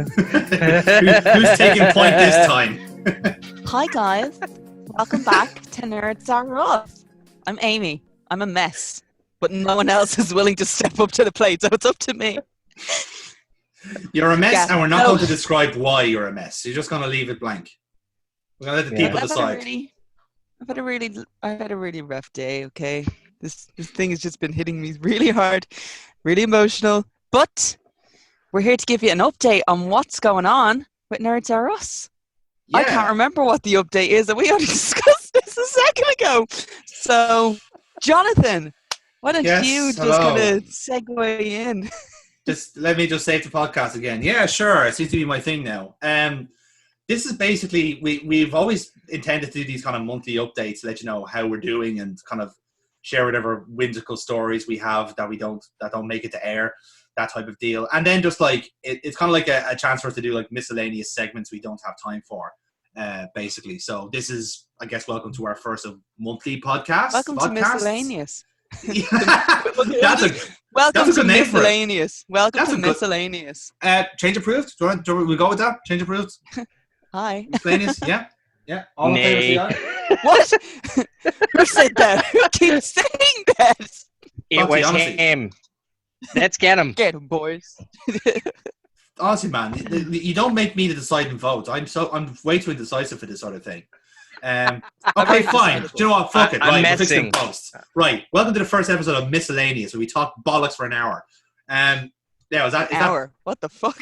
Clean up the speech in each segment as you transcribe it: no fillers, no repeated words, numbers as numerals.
Who's taking point this time? Hi guys, welcome back to Nerds Are Us. I'm Amy. I'm a mess, but no one else is willing to step up to the plate, so it's up to me. You're a mess, Yeah. and we're not going to describe why you're a mess. You're just going to leave it blank. We're going to let the people decide. I've had a really rough day. Okay, this thing has just been hitting me really hard, really emotional. But we're here to give you an update on what's going on with Nerds Are Us. Yeah. I can't remember what the update is, and we only discussed this a second ago. So, Jonathan, why don't you just kind of segue in? Just let me just save the podcast again. Yeah, sure. It seems to be my thing now. This is basically we've always intended to do these kind of monthly updates to let you know how we're doing and kind of share whatever whimsical stories we have that don't make it to air, that type of deal. And then just like it's kind of like a chance for us to do like miscellaneous segments we don't have time for, basically. So this is, I guess, welcome to our first of monthly podcast. Welcome to Miscellaneous. Welcome to Miscellaneous. Welcome to Miscellaneous. Change approved? Do you want we go with that? Change approved? Hi. Miscellaneous? Yeah. All in favor, say aye. What? Who said that? Who keeps saying that? It was him. Let's get him. Get him, boys. Honestly, man, you don't make me the deciding vote. I'm way too indecisive for this sort of thing. Okay, fine. Do you know what? Fuck it. Right, we'll fix the post. Right. Welcome to the first episode of Miscellaneous, where we talk bollocks for an hour. Yeah, is that What the fuck?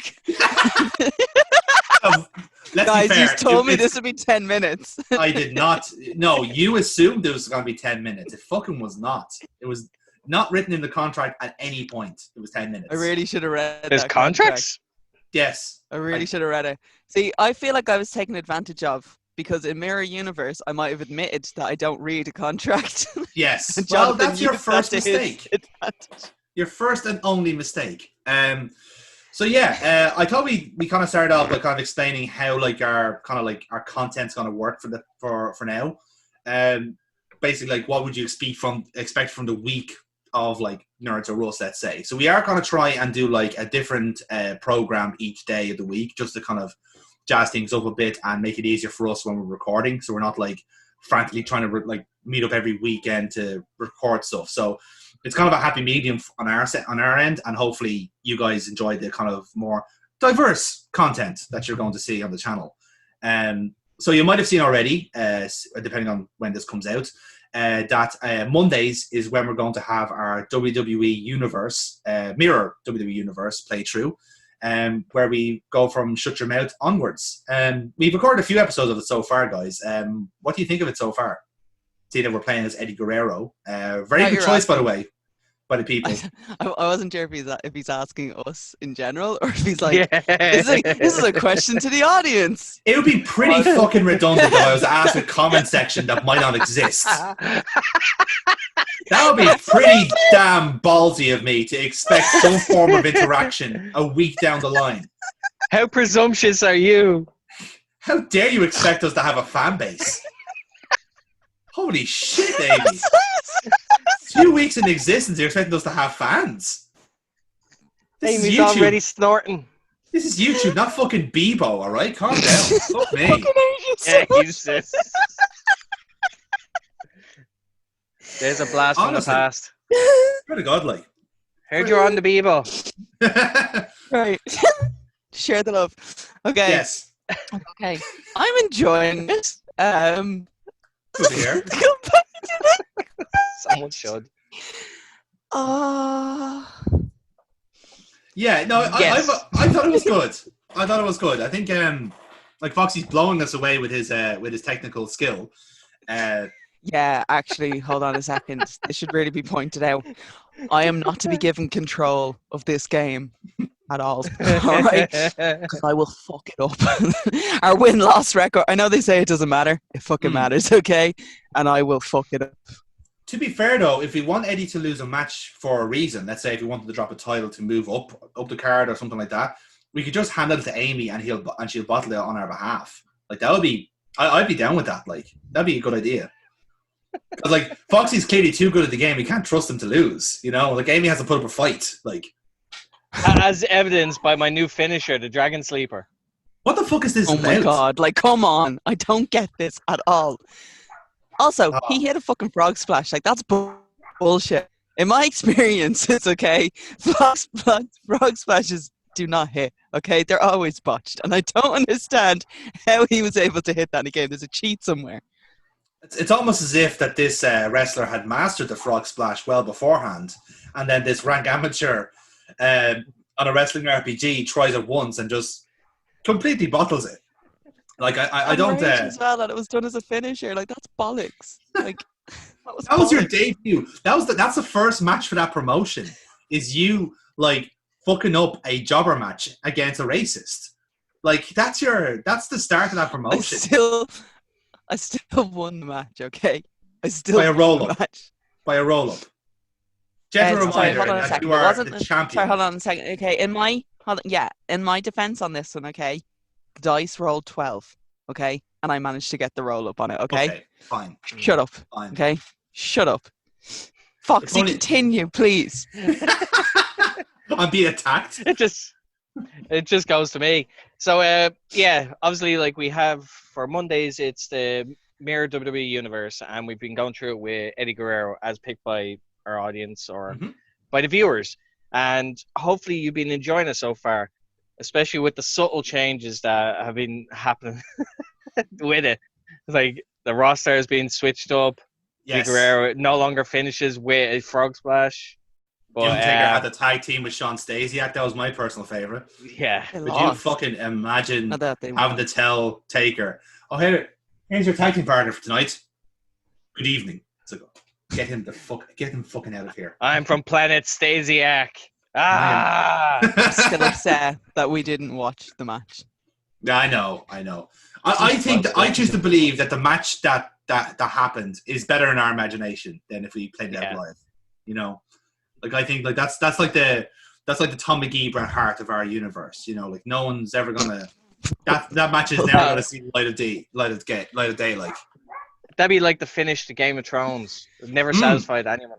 Let's Guys, be fair. you told me this would be 10 minutes. I did not. No, you assumed it was going to be 10 minutes. It fucking was not. It was not written in the contract at any point. It was 10 minutes. I really should have read There's that contracts? Yes. I really should have read it. See, I feel like I was taken advantage of because in Mirror Universe, I might have admitted that I don't read a contract. Yes. Well, that's your first mistake. Your first and only mistake. So yeah, I thought we kind of started off by kind of explaining how like our content's going to work for now. Basically, like what would you expect from the week of like Nerds Are Us, let's say. So we are going to try and do like a different program each day of the week, just to kind of jazz things up a bit and make it easier for us when we're recording. So we're not like frantically trying to meet up every weekend to record stuff. So it's kind of a happy medium on our end, and hopefully you guys enjoy the kind of more diverse content that you're going to see on the channel. So you might have seen already, depending on when this comes out, that Mondays is when we're going to have our WWE Universe, Mirror WWE Universe playthrough, where we go from Shut Your Mouth onwards. We've recorded a few episodes of it so far, guys. What do you think of it so far? See that we're playing as Eddie Guerrero. Very good choice, by the way, by the people. I wasn't sure if he's asking us in general or if he's like, this is a question to the audience. It would be pretty fucking redundant if I was asked a comment section that might not exist. That would be pretty damn ballsy of me to expect some form of interaction a week down the line. How presumptuous are you? How dare you expect us to have a fan base? Holy shit, Amy. 2 weeks in existence, you're expecting us to have fans. Amy's already snorting. This is YouTube, not fucking Bebo, alright? Calm down. Fuck me. Yeah, Jesus. There's a blast from the past. Pretty godlike. Heard you're on the Bebo. Right. Share the love. Okay. Yes. Okay. I'm enjoying it. Good to hear. Someone should. Yeah, no, yes. I thought it was good. I think like Foxy's blowing us away with his technical skill. Yeah, actually, hold on a second. This should really be pointed out. I am not to be given control of this game at all. All right? Because I will fuck it up. Our win-loss record. I know they say it doesn't matter. It fucking matters, okay? And I will fuck it up. To be fair, though, if we want Eddie to lose a match for a reason, let's say if we wanted to drop a title to move up the card or something like that, we could just hand it to Amy and she'll bottle it on our behalf. Like, that would be... I'd be down with that. Like, that'd be a good idea. Because, like, Foxy's clearly too good at the game. We can't trust him to lose, you know? Like, Amy has to put up a fight. Like, As evidenced by my new finisher, the Dragon Sleeper. What the fuck is this Oh about? my god, like, come on. I don't get this at all. Also, he hit a fucking frog splash. Like, that's bullshit. In my experience, it's okay. Frog splashes do not hit, okay? They're always botched. And I don't understand how he was able to hit that again. There's a cheat somewhere. It's almost as if that this wrestler had mastered the frog splash well beforehand, and then this rank amateur on a wrestling RPG tries it once and just completely bottles it. Like I don't. As well that it was done as a finisher. Like, that's bollocks. Like that was your debut. That's the first match for that promotion. Is you like fucking up a jobber match against a racist? Like that's the start of that promotion. I still won the match. Okay, I still by a roll up. By a roll up. Gentle reminder that you are the champion. Sorry, hold on a second. Okay, in my defense on this one, okay, the dice rolled 12. Okay, and I managed to get the roll up on it. Okay, fine. Shut up. Fine. Okay, shut up. Foxy, continue, please. I'm being attacked. It just goes to me. So obviously, like we have for Mondays, it's the Mirror WWE Universe, and we've been going through it with Eddie Guerrero as picked by our audience or by the viewers, and hopefully you've been enjoying it so far, especially with the subtle changes that have been happening with it. Like the roster has been switched up. Yes. Eddie Guerrero no longer finishes with a frog splash. But, Undertaker had the tag team with Sean Stasiak. That was my personal favorite. Yeah. Could you fucking imagine having to tell Taker, "Oh, here's your tag team partner for tonight. Good evening." So get him fucking out of here. I'm from planet Stasiak. I'm still upset that we didn't watch the match. I know. I think that I choose to believe that the match that happened is better in our imagination than if we played that live. You know. Like I think like that's like the Tom McGee Bret Hart of our universe, you know, like no one's ever gonna that match is never gonna see light of day like. That'd be like the finish to Game of Thrones. It never satisfied anyone.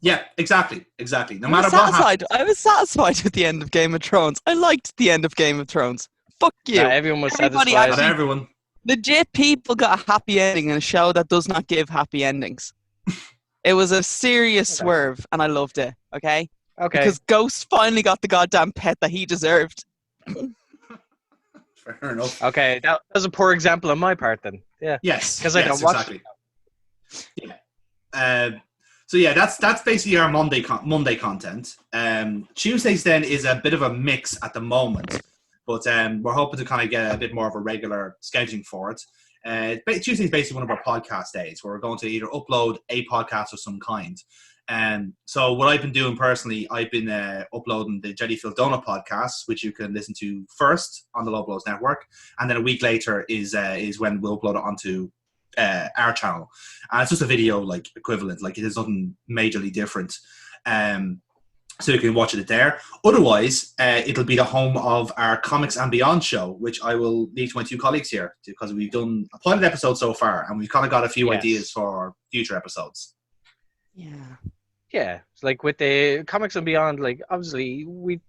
Yeah, exactly. No matter what happened. I was satisfied with the end of Game of Thrones. I liked the end of Game of Thrones. Fuck you. Everyone was satisfied. Not everyone. Legit people got a happy ending in a show that does not give happy endings. It was a serious swerve, and I loved it, okay? Because Ghost finally got the goddamn pet that he deserved. Fair enough. Okay, that was a poor example on my part then. Yeah. Yes. Because I don't watch it. Yeah. So yeah, that's basically our Monday content. Tuesdays then is a bit of a mix at the moment, but we're hoping to kind of get a bit more of a regular scheduling for it. Tuesday is basically one of our podcast days where we're going to either upload a podcast of some kind. So what I've been doing personally, I've been uploading the Jellyfield Donut podcast, which you can listen to first on the Low Blows Network, and then a week later is when we'll upload it onto our channel. And it's just a video like equivalent, like it is nothing majorly different. So you can watch it there. Otherwise, it'll be the home of our Comics and Beyond show, which I will leave to my two colleagues here because we've done a pilot episode so far, and we've kind of got a few ideas for future episodes. Yeah. It's like with the Comics and Beyond, like obviously we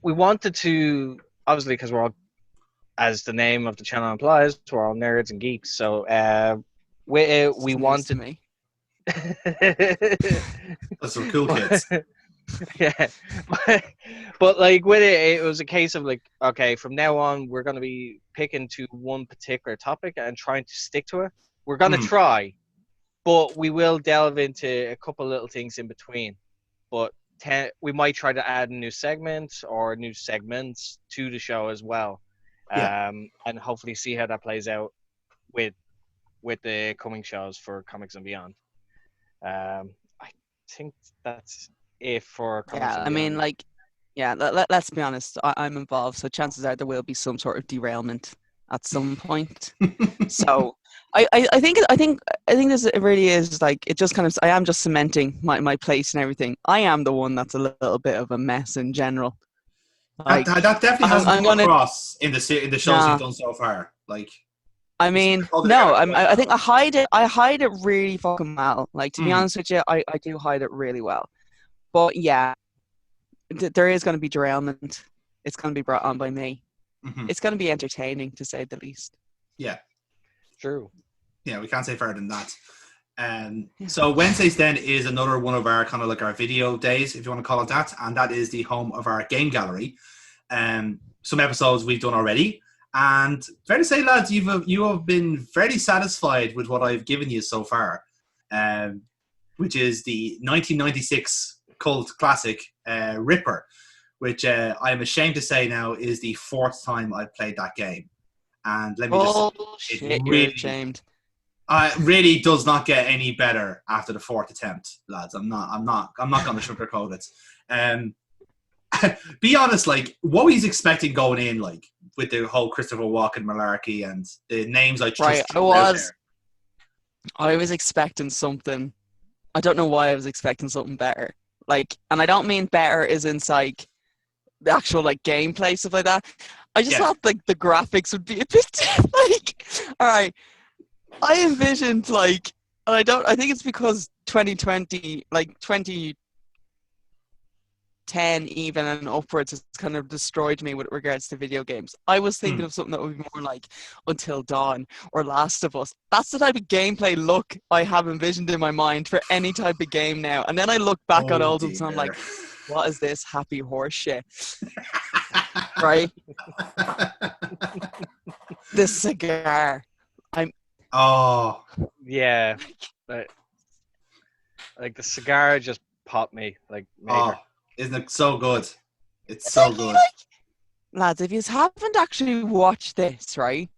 wanted to, obviously because we're all, as the name of the channel implies, we're all nerds and geeks. So we wanted me. That's some cool kids. Yeah, but like with it was a case of like, okay, from now on we're going to be picking to one particular topic and trying to stick to it. We're going to try, but we will delve into a couple little things in between. But we might try to add a new segment or new segments to the show as well, and hopefully see how that plays out with the coming shows for Comics and Beyond. I think that's it for Comics and Beyond. Let's be honest. I'm involved, so chances are there will be some sort of derailment at some point. So I think this really is like, it just kind of, I am just cementing my place and everything. I am the one that's a little bit of a mess in general. Like, that definitely hasn't come across in the shows you've done so far. Like, I mean, no, I think I hide it really fucking well. Like, to be honest with you, I do hide it really well. But yeah, there is going to be derailment. It's going to be brought on by me. Mm-hmm. It's going to be entertaining, to say the least. Yeah. True. Yeah, we can't say further than that. So Wednesdays then is another one of our kind of like our video days, if you want to call it that, and that is the home of our game gallery. Some episodes we've done already, and fair to say, lads, you have been fairly satisfied with what I've given you so far, which is the 1996 cult classic Ripper, which I am ashamed to say now is the 4th time I've played that game. And let me shit, it you're ashamed. It really does not get any better after the 4th attempt, lads. I'm not going to sugarcoat it. Be honest, like, what were you expecting going in, like, with the whole Christopher Walken malarkey and the names I just I was expecting something. I don't know why I was expecting something better. Like, and I don't mean better as in like the actual like gameplay stuff like that. I just thought like the graphics would be a bit like. All right, I envisioned like, and I think it's because 2020, like 2010 even and upwards, has kind of destroyed me with regards to video games. I was thinking of something that would be more like Until Dawn or Last of Us. That's the type of gameplay look I have envisioned in my mind for any type of game now. And then I look back on old ones and I'm like, what is this happy horse shit? Right? The cigar. Yeah. Like the cigar just popped me like major. Isn't it so good? It's so good. Lads, if you haven't actually watched this, right?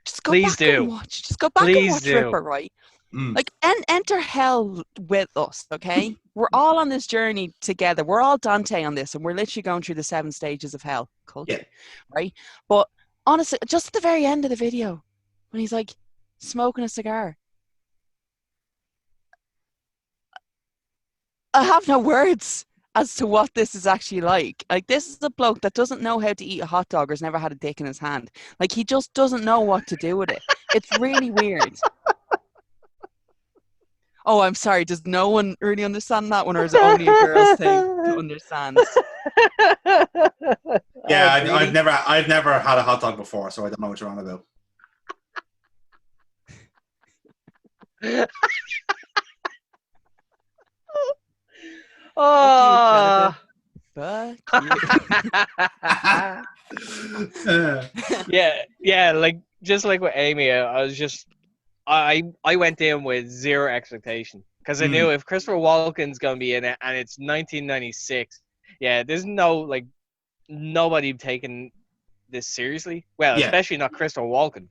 Just go Please back do. and watch. Just go back and watch Ripper, right? Like, enter hell with us, okay? We're all on this journey together. We're all Dante on this, and we're literally going through the 7 stages of hell culture, right? But honestly, just at the very end of the video, when he's like smoking a cigar, I have no words as to what this is actually like. Like, this is a bloke that doesn't know how to eat a hot dog or has never had a dick in his hand. Like, he just doesn't know what to do with it. It's really weird. Oh, I'm sorry. Does no one really understand that one, or is it only a girl's thing to understand? Yeah, I've never had a hot dog before, so I don't know what you're on about. Fuck you. Yeah, like just like with Amy, I was just I went in with zero expectation because I knew if Christopher Walken's gonna be in it and it's 1996, there's nobody taking this seriously. Well, especially not Christopher Walken.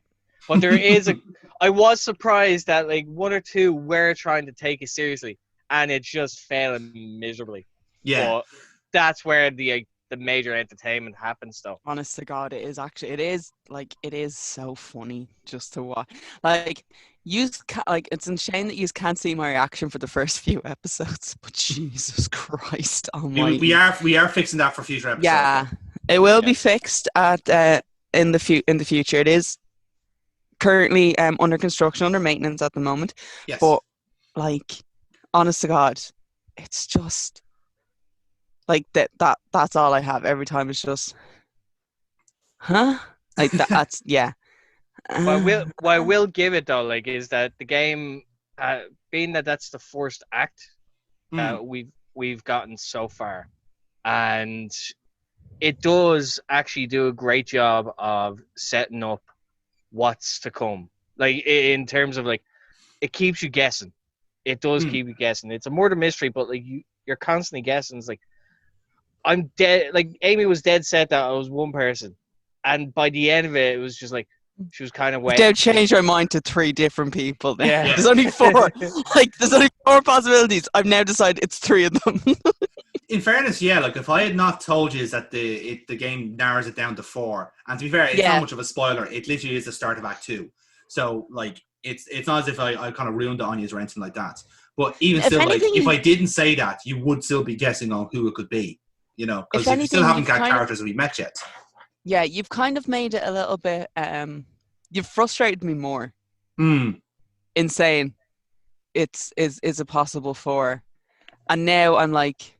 But there is I was surprised that like 1 or 2 were trying to take it seriously, and it just failed miserably. Yeah, but that's where the major entertainment happens, though. Honest to God, it is so funny just to watch. Like, it's a shame that you can't see my reaction for the first few episodes, but Jesus Christ almighty. We are fixing that for future episodes. Yeah, it will be fixed in the future. It is currently under construction, under maintenance at the moment. Yes. But like, honest to God, it's just like that's all I have every time. It's just, huh? Like that's yeah. What I will give it though, like, is that the game, being that that's the first act we've gotten so far, and it does actually do a great job of setting up what's to come. Like, in terms of like, it keeps you guessing. It does keep you guessing. It's a murder mystery, but like you're constantly guessing. It's like, I'm dead. Like, Amy was dead set that I was one person, and by the end of it, it was just like she was kind of waiting. They've changed her mind to 3 different people. Now. Yeah, there's only 4. Like, there's only 4 possibilities. I've now decided it's 3 of them. In fairness, like, if I had not told you that the game narrows it down to 4, and to be fair, it's not much of a spoiler. It literally is the start of Act 2. So like, it's not as if I kind of ruined it on you or anything like that. But even still, like, if I didn't say that, you would still be guessing on who it could be. You know, because you still haven't got characters that we met yet. Yeah, you've kind of made it a little bit. You've frustrated me more in saying is a possible 4, and now I'm like,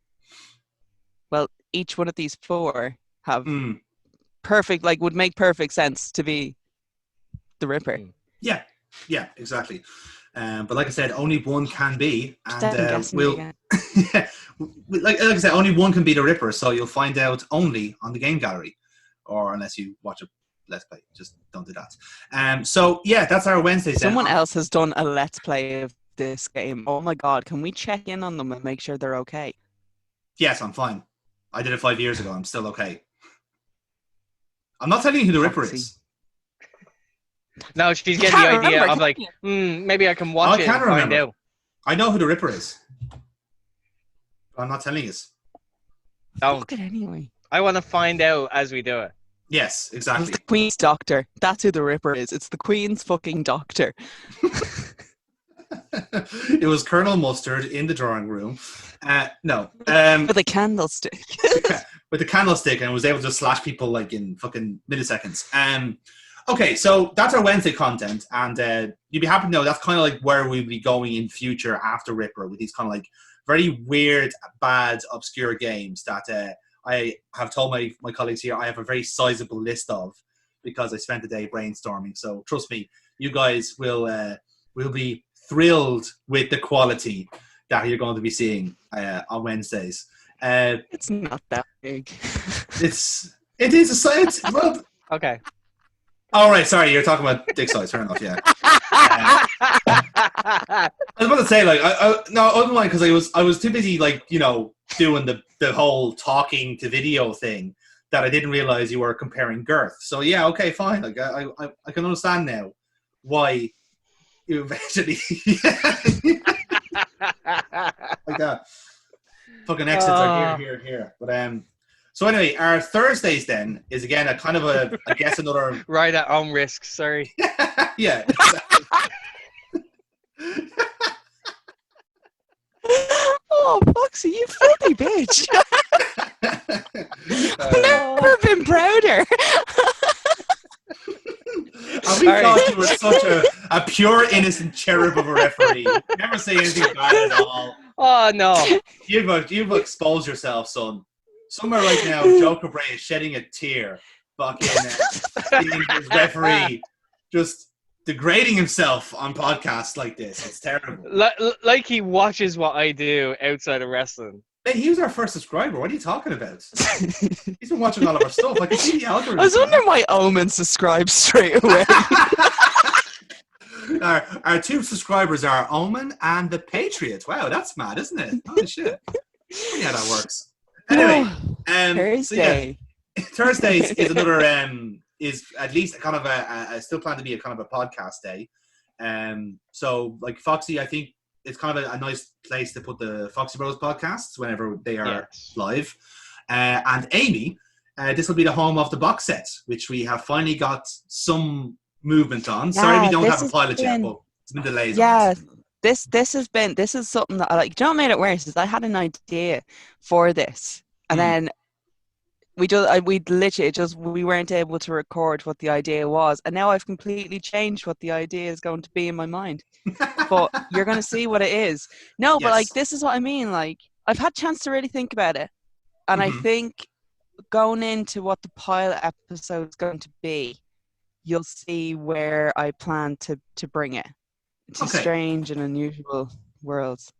well, each one of these four have perfect, would make perfect sense to be the Ripper. Yeah, exactly. But like I said, only one can be, and yeah, like I said, only one can be the Ripper. So you'll find out only on the game gallery, or unless you watch a Let's Play. Just don't do that. So yeah, that's our Wednesday. Someone else has done a Let's Play of this game. Oh my god, can we check in on them and make sure they're okay? Yes, I'm fine. I did it 5 years ago. I'm still okay. I'm not telling you who the Ripper is. No, she's getting the idea of like, maybe I can watch it and find out. I know who the Ripper is. But I'm not telling you. Fuck it anyway. I want to find out as we do it. Yes, exactly. It's the Queen's doctor. That's who the Ripper is. It's the Queen's fucking doctor. It was Colonel Mustard in the drawing room. No. With a candlestick. With a candlestick, and was able to slash people like in fucking milliseconds. Okay, so that's our Wednesday content, and you'd be happy to know that's kind of like where we'll be going in future after Ripper, with these kind of like very weird, bad, obscure games that I have told my colleagues here I have a very sizable list of, because I spent the day brainstorming. So trust me, you guys will be thrilled with the quality that you're going to be seeing on Wednesdays. It's not that big. It is a size. Well, okay. All right, sorry, you're talking about dick size. Fair enough, yeah. I was about to say, like, no, otherwise, because I was too busy, like, you know, doing the whole talking to video thing, that I didn't realize you were comparing girth. So yeah, okay, fine. Like, I can understand now why you eventually like that. Fucking exits are here. But so anyway, our Thursdays then is again a kind of I guess another right at own risk. Sorry. Yeah. Exactly. Oh, Foxy, you filthy bitch! I've never been prouder. We thought you were such a pure, innocent cherub of a referee. Never say anything bad at all. Oh no! You've exposed yourself, son. Somewhere right now, Joker Bray is shedding a tear. Fucking being his referee, just degrading himself on podcasts like this. It's terrible. Like he watches what I do outside of wrestling. Hey, he was our first subscriber. What are you talking about? He's been watching all of our stuff. I can see the algorithm. I was wondering why Omen subscribed straight away. Our two subscribers are Omen and the Patriot. Wow, that's mad, isn't it? Holy shit. Funny how that works. Anyway, Thursday. So yeah, Thursdays is another is at least kind of I still plan to be a kind of a podcast day. So like Foxy, I think it's kind of a nice place to put the Foxy Bros podcasts whenever they are live. And Amy, this will be the home of the box set, which we have finally got some movement on. Yeah, sorry we don't have a pilot yet, but it's been delays. Yeah. This is something that I like. Do you know what made it worse is I had an idea for this, and then we weren't able to record what the idea was, and now I've completely changed what the idea is going to be in my mind. But you're going to see what it is. No, yes. But like this is what I mean. Like I've had a chance to really think about it, and I think going into what the pilot episode is going to be, you'll see where I plan to bring it. To strange and unusual worlds.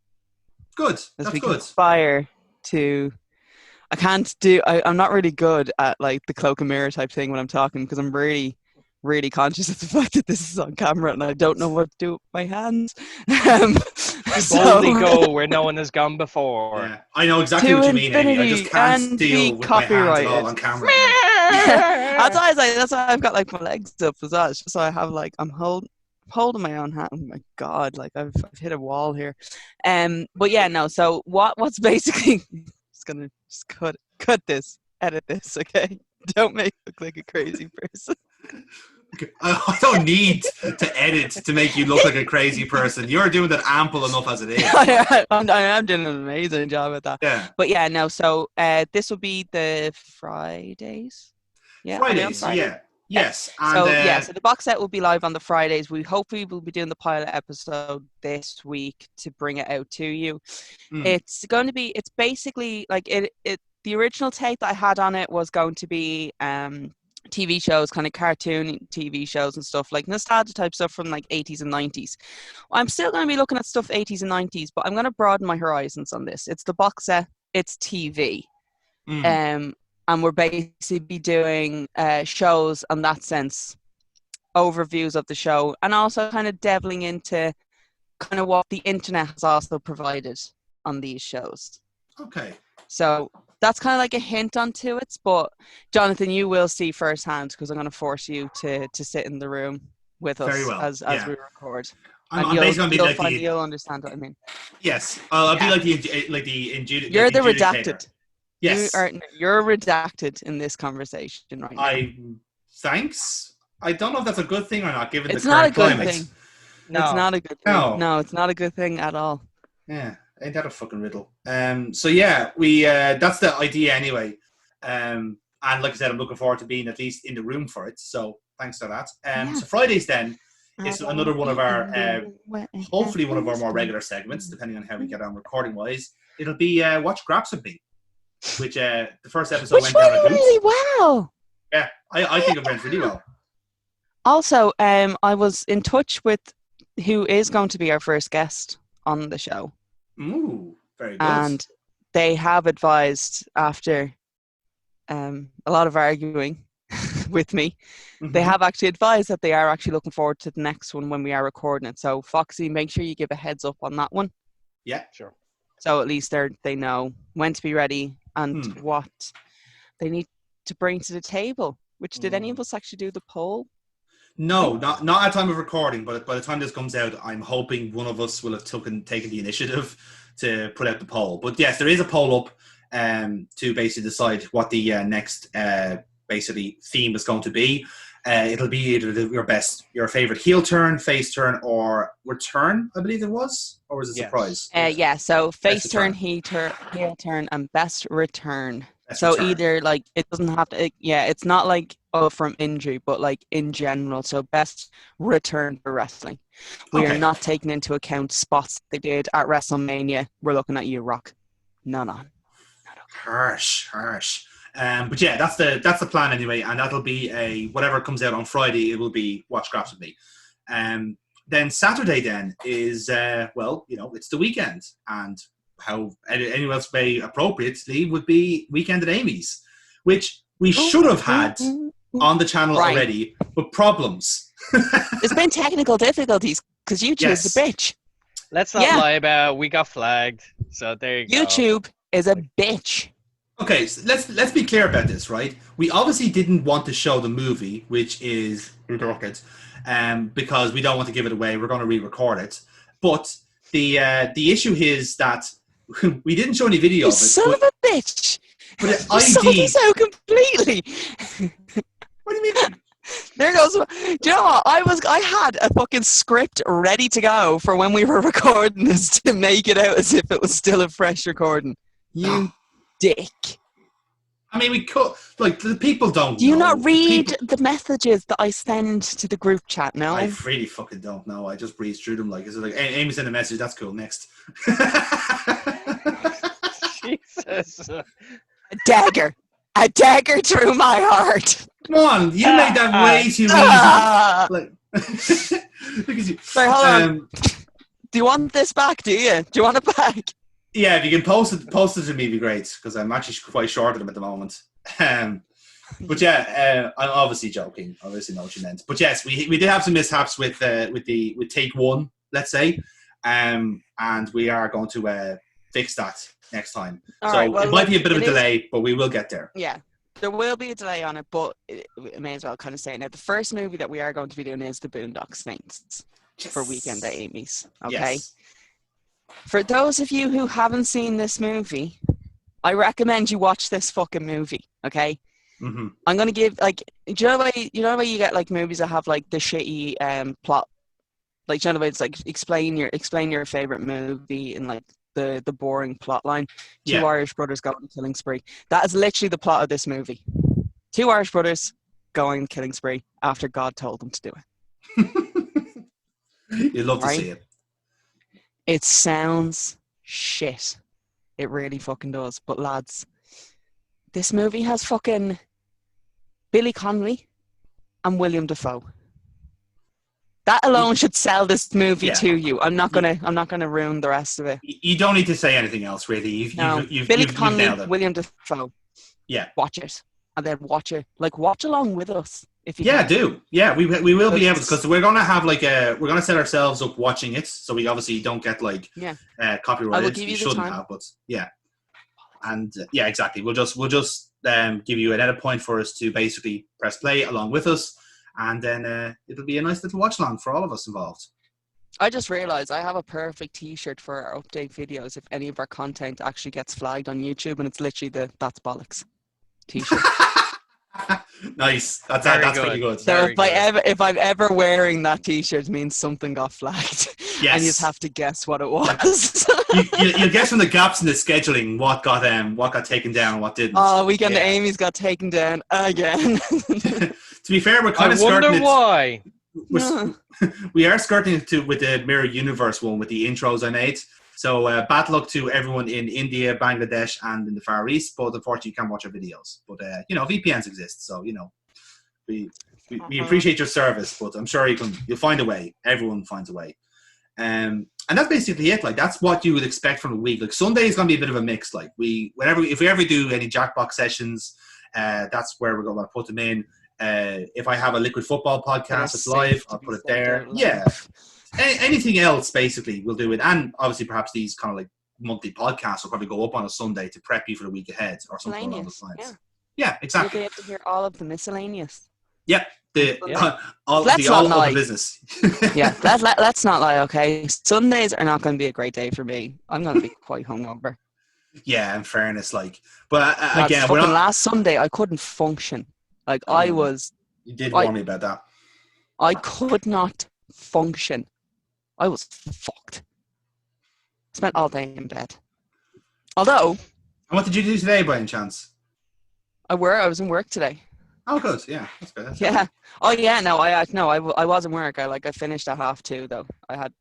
Good. As we conspire to... I'm not really good at like the cloak and mirror type thing when I'm talking, because I'm really, really conscious of the fact that this is on camera and I don't know what to do with my hands. Boldly go where no one has gone before. Yeah. I know exactly what you mean, Amy. I just can't deal with my hands at all on camera. That's why I've got like my legs up as well. It's just so I have like, I'm holding my own hand. Oh my god, like I've hit a wall here. But yeah, no, so what's basically just gonna cut this, edit this, okay? Don't make me look like a crazy person. I don't need to edit to make you look like a crazy person. You're doing that ample enough as it is. I am doing an amazing job at that. Yeah. But yeah, no, so this will be the Fridays. Yeah. Fridays, yeah. Yes. And, so the box set will be live on the Fridays. We hopefully will be doing the pilot episode this week to bring it out to you. It's going to be, it's basically like the original take that I had on it was going to be TV shows, kind of cartoon TV shows and stuff, like nostalgia type stuff from like 80s and 90s. I'm still going to be looking at stuff 80s and 90s, but I'm going to broaden my horizons on this. It's the box set, it's TV. And we're basically doing shows in that sense, overviews of the show, and also kind of delving into kind of what the internet has also provided on these shows. Okay. So that's kind of like a hint onto it, but Jonathan, you will see firsthand because I'm going to force you to sit in the room with us as we record. I'm basically going to be like you'll understand what I mean. Yes, I'll be like the You're the redacted. Yes, you're redacted in this conversation right now. Thanks. I don't know if that's a good thing or not, given it's the current climate. Not a good thing. No. It's not a good thing. No, it's not a good thing at all. Yeah, ain't that a fucking riddle? So yeah, we that's the idea anyway. And like I said, I'm looking forward to being at least in the room for it. So thanks for that. So Fridays then is another one of our hopefully one of our more regular segments, depending on how we get on recording wise. It'll be Watch Graps with Me, which the first episode went down really well. Yeah, I think it went really well. Also, I was in touch with who is going to be our first guest on the show. Ooh, very good. And they have advised, after a lot of arguing with me, they have actually advised that they are actually looking forward to the next one when we are recording it. So, Foxy, make sure you give a heads up on that one. Yeah, sure. So at least they know when to be ready and what they need to bring to the table. Which, did any of us actually do the poll? No, not at time of recording, but by the time this comes out, I'm hoping one of us will have taken the initiative to put out the poll. But yes, there is a poll up to basically decide what the next basically theme is going to be. It'll be either your favorite heel turn, face turn, or return, I believe it was, or was it surprise? So face turn, heel turn, and best return. Either like it doesn't have to. It's not like from injury, but like in general. So best return for wrestling. We are not taking into account spots they did at WrestleMania. We're looking at you, Rock. No. Harsh. But yeah, that's the plan anyway, and that'll be whatever comes out on Friday. It will be Watch Graphs with Me. Then Saturday then is it's the weekend, and how anyone else may appropriately would be Weekend at Amy's, which we should have had on the channel already, but problems. There's been technical difficulties because YouTube is a bitch. Let's not lie about it. We got flagged, so there you go. YouTube is a bitch. Okay, so let's be clear about this, right? We obviously didn't want to show the movie, which is Rocket, because we don't want to give it away. We're going to re-record it, but the issue is that we didn't show any video of it. Son of a bitch! But you sold us out completely. What do you mean? There goes. Do you know what? I had a fucking script ready to go for when we were recording this to make it out as if it was still a fresh recording. You dick. I mean, we could. Like, the people don't. Do you not read the messages that I send to the group chat? No, I really fucking don't know. I just breeze through them. Like, it's like Amy sent a message. That's cool. Next. Jesus. A dagger through my heart. Come on, you made that way too easy. Like, look at you. Sorry, hold on. Do you want this back? Do you want it back? Yeah, if you can post it to me, it'd be great, because I'm actually quite short of them at the moment. But yeah, I'm obviously joking. I obviously know what you meant. But yes, we did have some mishaps with take one, let's say, and we are going to fix that next time. It might be a bit of a delay, but we will get there. Yeah, there will be a delay on it, but we may as well kind of say it now. The first movie that we are going to be doing is The Boondock Saints for Weekend at Amy's. Okay. Yes. For those of you who haven't seen this movie, I recommend you watch this fucking movie. Okay. Mm-hmm. I'm gonna give do you know the way you get like movies that have like the shitty plot, like, you know the way it's like explain your favorite movie in like the boring plot line. Two Irish brothers go on a killing spree. That is literally the plot of this movie. Two Irish brothers going killing spree after God told them to do it. You'd love to see it. It sounds shit. It really fucking does. But lads, This movie has fucking Billy Connolly and William Dafoe. That alone should sell this movie to you. I'm not gonna ruin the rest of it. You don't need to say anything else, really. You've Billy nailed Connolly, it. William Dafoe. Yeah. Watch it, and then watch along with us if you can. do. Yeah, we will be able to, because we're gonna have we're gonna set ourselves up watching it, so we obviously don't get copyrighted. I will give you shouldn't the time. have, but yeah. And exactly. We'll just give you an edit point for us to basically press play along with us, and then it'll be a nice little watch along for all of us involved. I just realised I have a perfect T-shirt for our update videos if any of our content actually gets flagged on YouTube, and it's literally the "That's Bollocks" T-shirt. Nice. That's pretty good. So if I'm ever wearing that T-shirt, it means something got flagged. Yes. And you just have to guess what it was. You'll guess from the gaps in the scheduling what got taken down and what didn't. Oh, Weekend at Amy's got taken down again. To be fair, we're kind of skirting it. I wonder why. We are skirting it with the Mirror Universe one with the intros I made. So bad luck to everyone in India, Bangladesh, and in the Far East. But unfortunately, you can't watch our videos. But VPNs exist, so we appreciate your service. But I'm sure you'll find a way. Everyone finds a way. And that's basically it. Like, that's what you would expect from a week. Like, Sunday is going to be a bit of a mix. Like, if we ever do any Jackbox sessions, that's where we're going to put them in. If I have a Liquid Football podcast that's live, I'll put it there. Yeah. Anything else, basically, we'll do it. And obviously, perhaps these kind of like monthly podcasts will probably go up on a Sunday to prep you for the week ahead or something along those lines. Yeah, exactly. You'll be able to hear all of the miscellaneous. Yep. All the business. Yeah, let's not lie, okay? Sundays are not going to be a great day for me. I'm going to be quite hungover. Yeah, in fairness, but again, last Sunday I couldn't function. You did warn me about that. I could not function. I was fucked. Spent all day in bed. Although, and what did you do today, by any chance? I was in work today. Oh, good. Yeah, that's good. That's yeah. Good. Oh, yeah. No, I was in work. I finished at 2:30 though. I had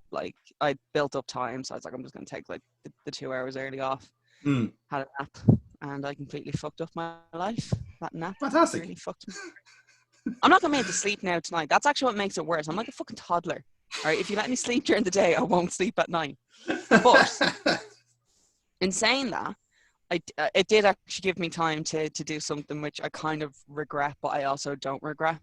I built up time, so I was like, I'm just gonna take the 2 hours early off. Had a nap, and I completely fucked up my life. That nap. Fantastic. Really fucked me. I'm not gonna be able to sleep now tonight. That's actually what makes it worse. I'm like a fucking toddler. All right, if you let me sleep during the day, I won't sleep at night. But in saying that, it did actually give me time to do something which I kind of regret, but I also don't regret.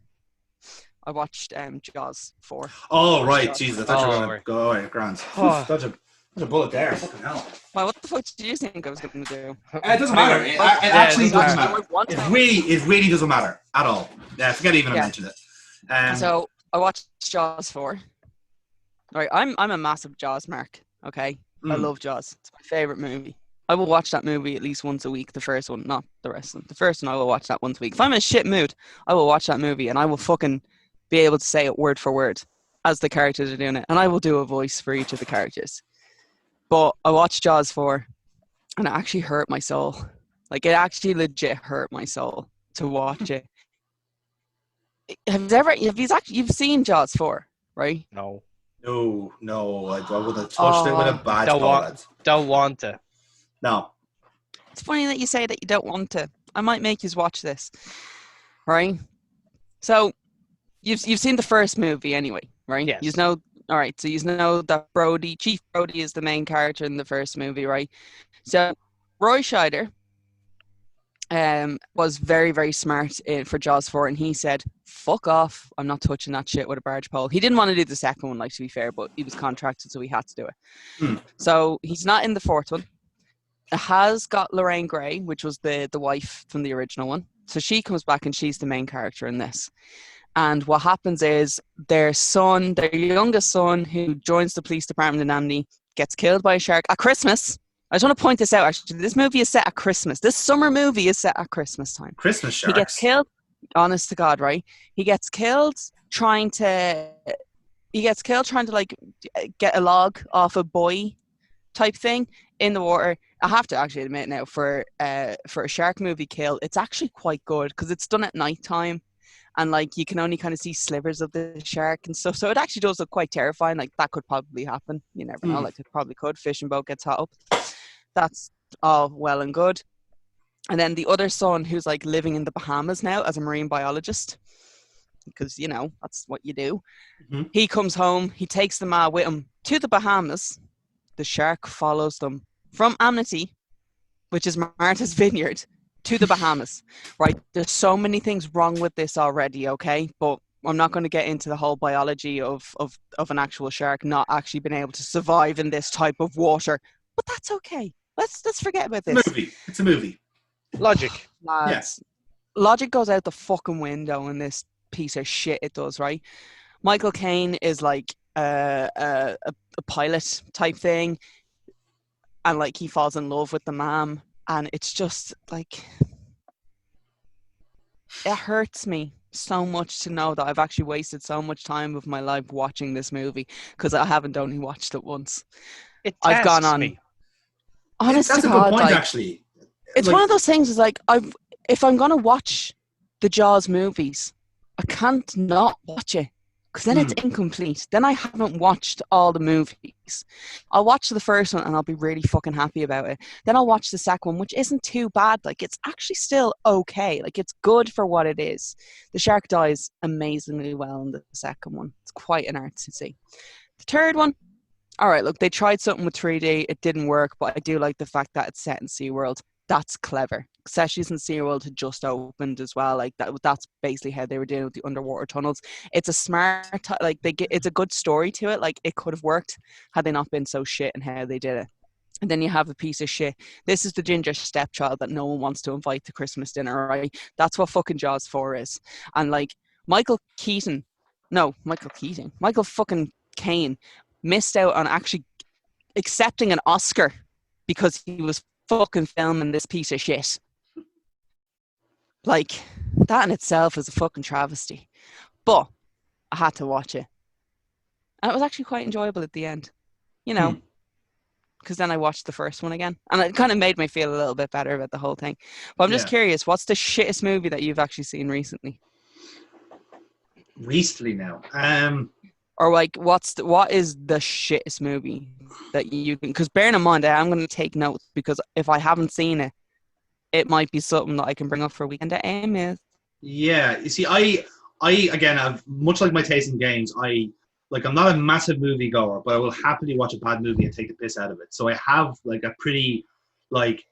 I watched Jaws 4. Oh, right. Jesus, I thought you were going to go away, Grant. Such a bullet there. Fucking hell. Well, what the fuck did you think I was going to do? It doesn't matter. It actually doesn't matter. It really doesn't matter at all. Forget even I mentioned it. So I watched Jaws 4. All right, I'm a massive Jaws mark, okay? I love Jaws. It's my favourite movie. I will watch that movie at least once a week, the first one, not the rest of them. The first one, I will watch that once a week. If I'm in a shit mood, I will watch that movie and I will fucking be able to say it word for word as the characters are doing it. And I will do a voice for each of the characters. But I watched Jaws 4 and it actually hurt my soul. Like, it actually legit hurt my soul to watch it. You've seen Jaws 4, right? No. I would have touched it with a badge. Don't want to. No. It's funny that you say that you don't want to. I might make you watch this. Right? So, you've seen the first movie anyway, right? Yes. All right, so you know that Chief Brody is the main character in the first movie, right? So, Roy Scheider was very, very smart for Jaws 4, and he said, fuck off, I'm not touching that shit with a barge pole. He didn't want to do the second one, to be fair, but he was contracted, so he had to do it. So he's not in the fourth one. It has got Lorraine Gray, which was the wife from the original one. So she comes back and she's the main character in this. And what happens is their youngest son, who joins the police department in Amity, gets killed by a shark at Christmas. I just want to point this out, actually. This movie is set at Christmas. This summer movie is set at Christmas time. Christmas sharks. He gets killed, honest to God, right? He gets killed trying to get a log off a buoy type thing in the water. I have to actually admit now, for a shark movie kill, it's actually quite good because it's done at night time. And you can only kind of see slivers of the shark and stuff. So it actually does look quite terrifying. That could probably happen. You never know. It probably could. Fishing boat gets hot up. That's all well and good. And then the other son, who's like living in the Bahamas now as a marine biologist, because, you know, that's what you do. Mm-hmm. He comes home, he takes the ma with him to the Bahamas. The shark follows them from Amity, which is Martha's Vineyard, to the Bahamas. Right? There's so many things wrong with this already, okay? But I'm not going to get into the whole biology of an actual shark not actually being able to survive in this type of water. But that's okay. Let's forget about this. It's a movie. Logic. Lads, logic goes out the fucking window in this piece of shit it does, right? Michael Caine is like a pilot type thing, and like he falls in love with the mom, and it's just like, it hurts me so much to know that I've actually wasted so much time of my life watching this movie, because I haven't only watched it once. I've gone on. Me. Honest That's to a God, good point, like, actually. it's one of those things. Is like, if I'm gonna watch the Jaws movies, I can't not watch it, because then it's incomplete. Then I haven't watched all the movies. I'll watch the first one and I'll be really fucking happy about it. Then I'll watch the second one, which isn't too bad. Like, it's actually still okay. Like, it's good for what it is. The shark dies amazingly well in the second one. It's quite an art to see. The third one, all right, look, they tried something with 3D. It didn't work, but I do like the fact that it's set in SeaWorld. That's clever. Sessions in SeaWorld had just opened as well. Like, that's basically how they were doing with the underwater tunnels. It's a smart, like, it's a good story to it. Like, it could have worked had they not been so shit in how they did it. And then you have a piece of shit. This is the ginger stepchild that no one wants to invite to Christmas dinner, right? That's what fucking Jaws 4 is. And like, Michael fucking Caine missed out on actually accepting an Oscar because he was fucking filming this piece of shit. Like, that in itself is a fucking travesty. But I had to watch it. And it was actually quite enjoyable at the end. You know, because then I watched the first one again. And it kind of made me feel a little bit better about the whole thing. But I'm just curious, what's the shittest movie that you've actually seen recently? Recently now? Or like, what is the shittest movie that you can... Because bearing in mind, I'm going to take notes, because if I haven't seen it, it might be something that I can bring up for a weekend at Amos. Yeah, you see, I again, I've, much like my taste in games, I'm not a massive movie goer, but I will happily watch a bad movie and take the piss out of it. So I have like a pretty like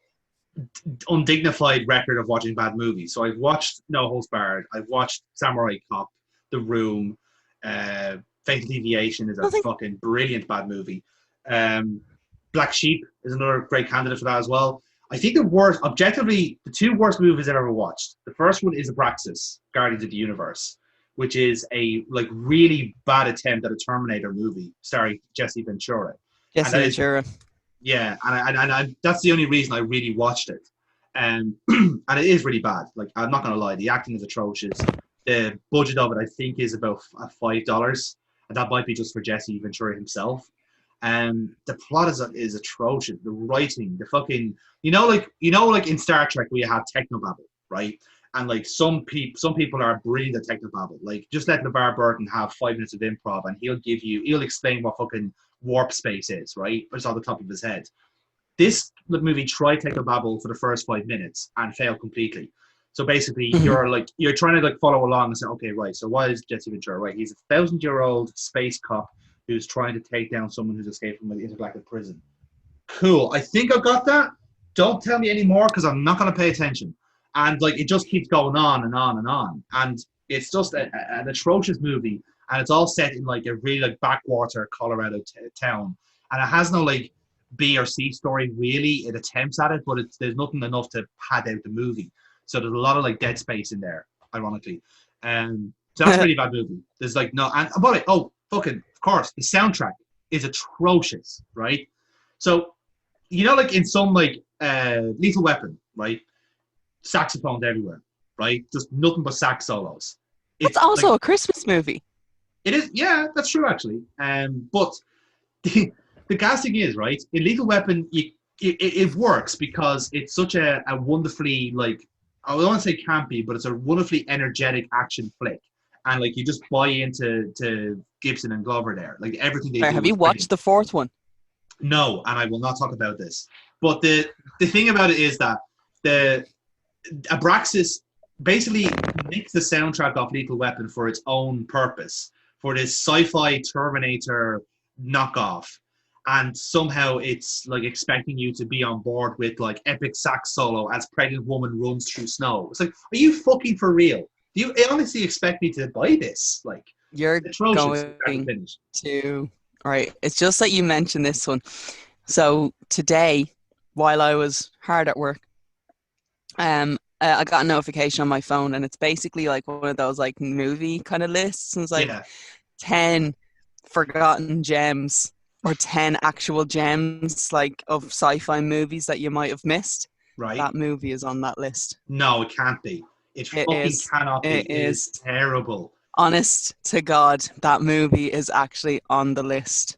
undignified record of watching bad movies. So I've watched No Holds Barred, I've watched Samurai Cop, The Room, Fatal Deviation is a fucking brilliant bad movie. Black Sheep is another great candidate for that as well. I think objectively, the two worst movies I've ever watched. The first one is Abraxas, Guardians of the Universe, which is a like really bad attempt at a Terminator movie starring Jesse Ventura. Jesse Ventura. Yeah, and that's the only reason I really watched it. And it is really bad. Like, I'm not going to lie, the acting is atrocious. The budget of it, I think, is about $5, and that might be just for Jesse Ventura himself. The plot is atrocious. The writing, the fucking, like in Star Trek where you have technobabble, right? And like some people are brilliant at technobabble. Like, just let LeVar Burton have 5 minutes of improv and he'll explain what fucking warp space is, right? It's on the top of his head. This movie tried technobabble for the first 5 minutes and failed completely. So basically, you're trying to like follow along and say, okay, right. So what is Jesse Ventura? Right, he's a 1,000-year-old space cop who's trying to take down someone who's escaped from an intergalactic prison. Cool. I think I got that. Don't tell me anymore, because I'm not going to pay attention. And like, it just keeps going on and on and on. And it's just an atrocious movie. And it's all set in like a really like backwater Colorado town. And it has no like B or C story really. It attempts at it, but there's nothing enough to pad out the movie. So there's a lot of like dead space in there, ironically. So that's a really bad movie. There's like no, and about it. Oh, fucking, of course, the soundtrack is atrocious, right? So, like in some like Lethal Weapon, right? Saxophones everywhere, right? Just nothing but sax solos. It's also like a Christmas movie. It is, yeah, that's true actually. But the gas thing is, right? In Lethal Weapon, it works because it's such a wonderfully like, I don't want to say campy, but it's a wonderfully energetic action flick. And like, you just buy into Gibson and Glover there. Like, everything they do. Have you watched the fourth one? No, and I will not talk about this. But the thing about it is that Abraxas basically makes the soundtrack of Lethal Weapon for its own purpose, for this sci-fi Terminator knockoff. And somehow it's like expecting you to be on board with like epic sax solo as pregnant woman runs through snow. It's like, are you fucking for real? Do you honestly expect me to buy this? Like, You're atrocious going to... Right, it's just that you mentioned this one. So today, while I was hard at work, I got a notification on my phone, and it's basically like one of those like movie kind of lists. And it's like 10 forgotten gems or 10 actual gems like of sci-fi movies that you might have missed. Right. That movie is on that list. No, it can't be. It fucking cannot be. It is terrible. Honest to God, that movie is actually on the list.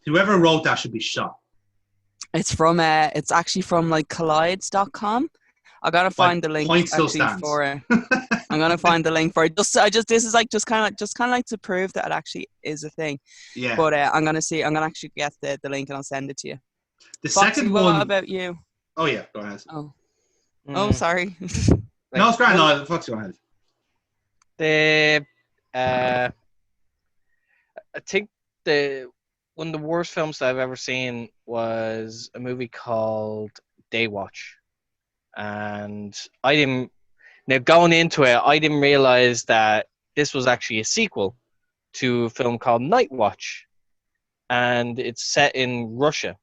Whoever wrote that should be shot. It's from it's actually from like collides.com. I gotta find the link for it. I'm gonna find the link for it. This is like just kind of like to prove that it actually is a thing. Yeah. But I'm gonna actually get the link and I'll send it to you. The Foxy, second one. What about you? Oh yeah, go ahead. Oh, sorry. No, it's great. No, Foxy, go ahead. I think one of the worst films that I've ever seen was a movie called Daywatch. And going into it, I didn't realize that this was actually a sequel to a film called Night Watch. And it's set in Russia.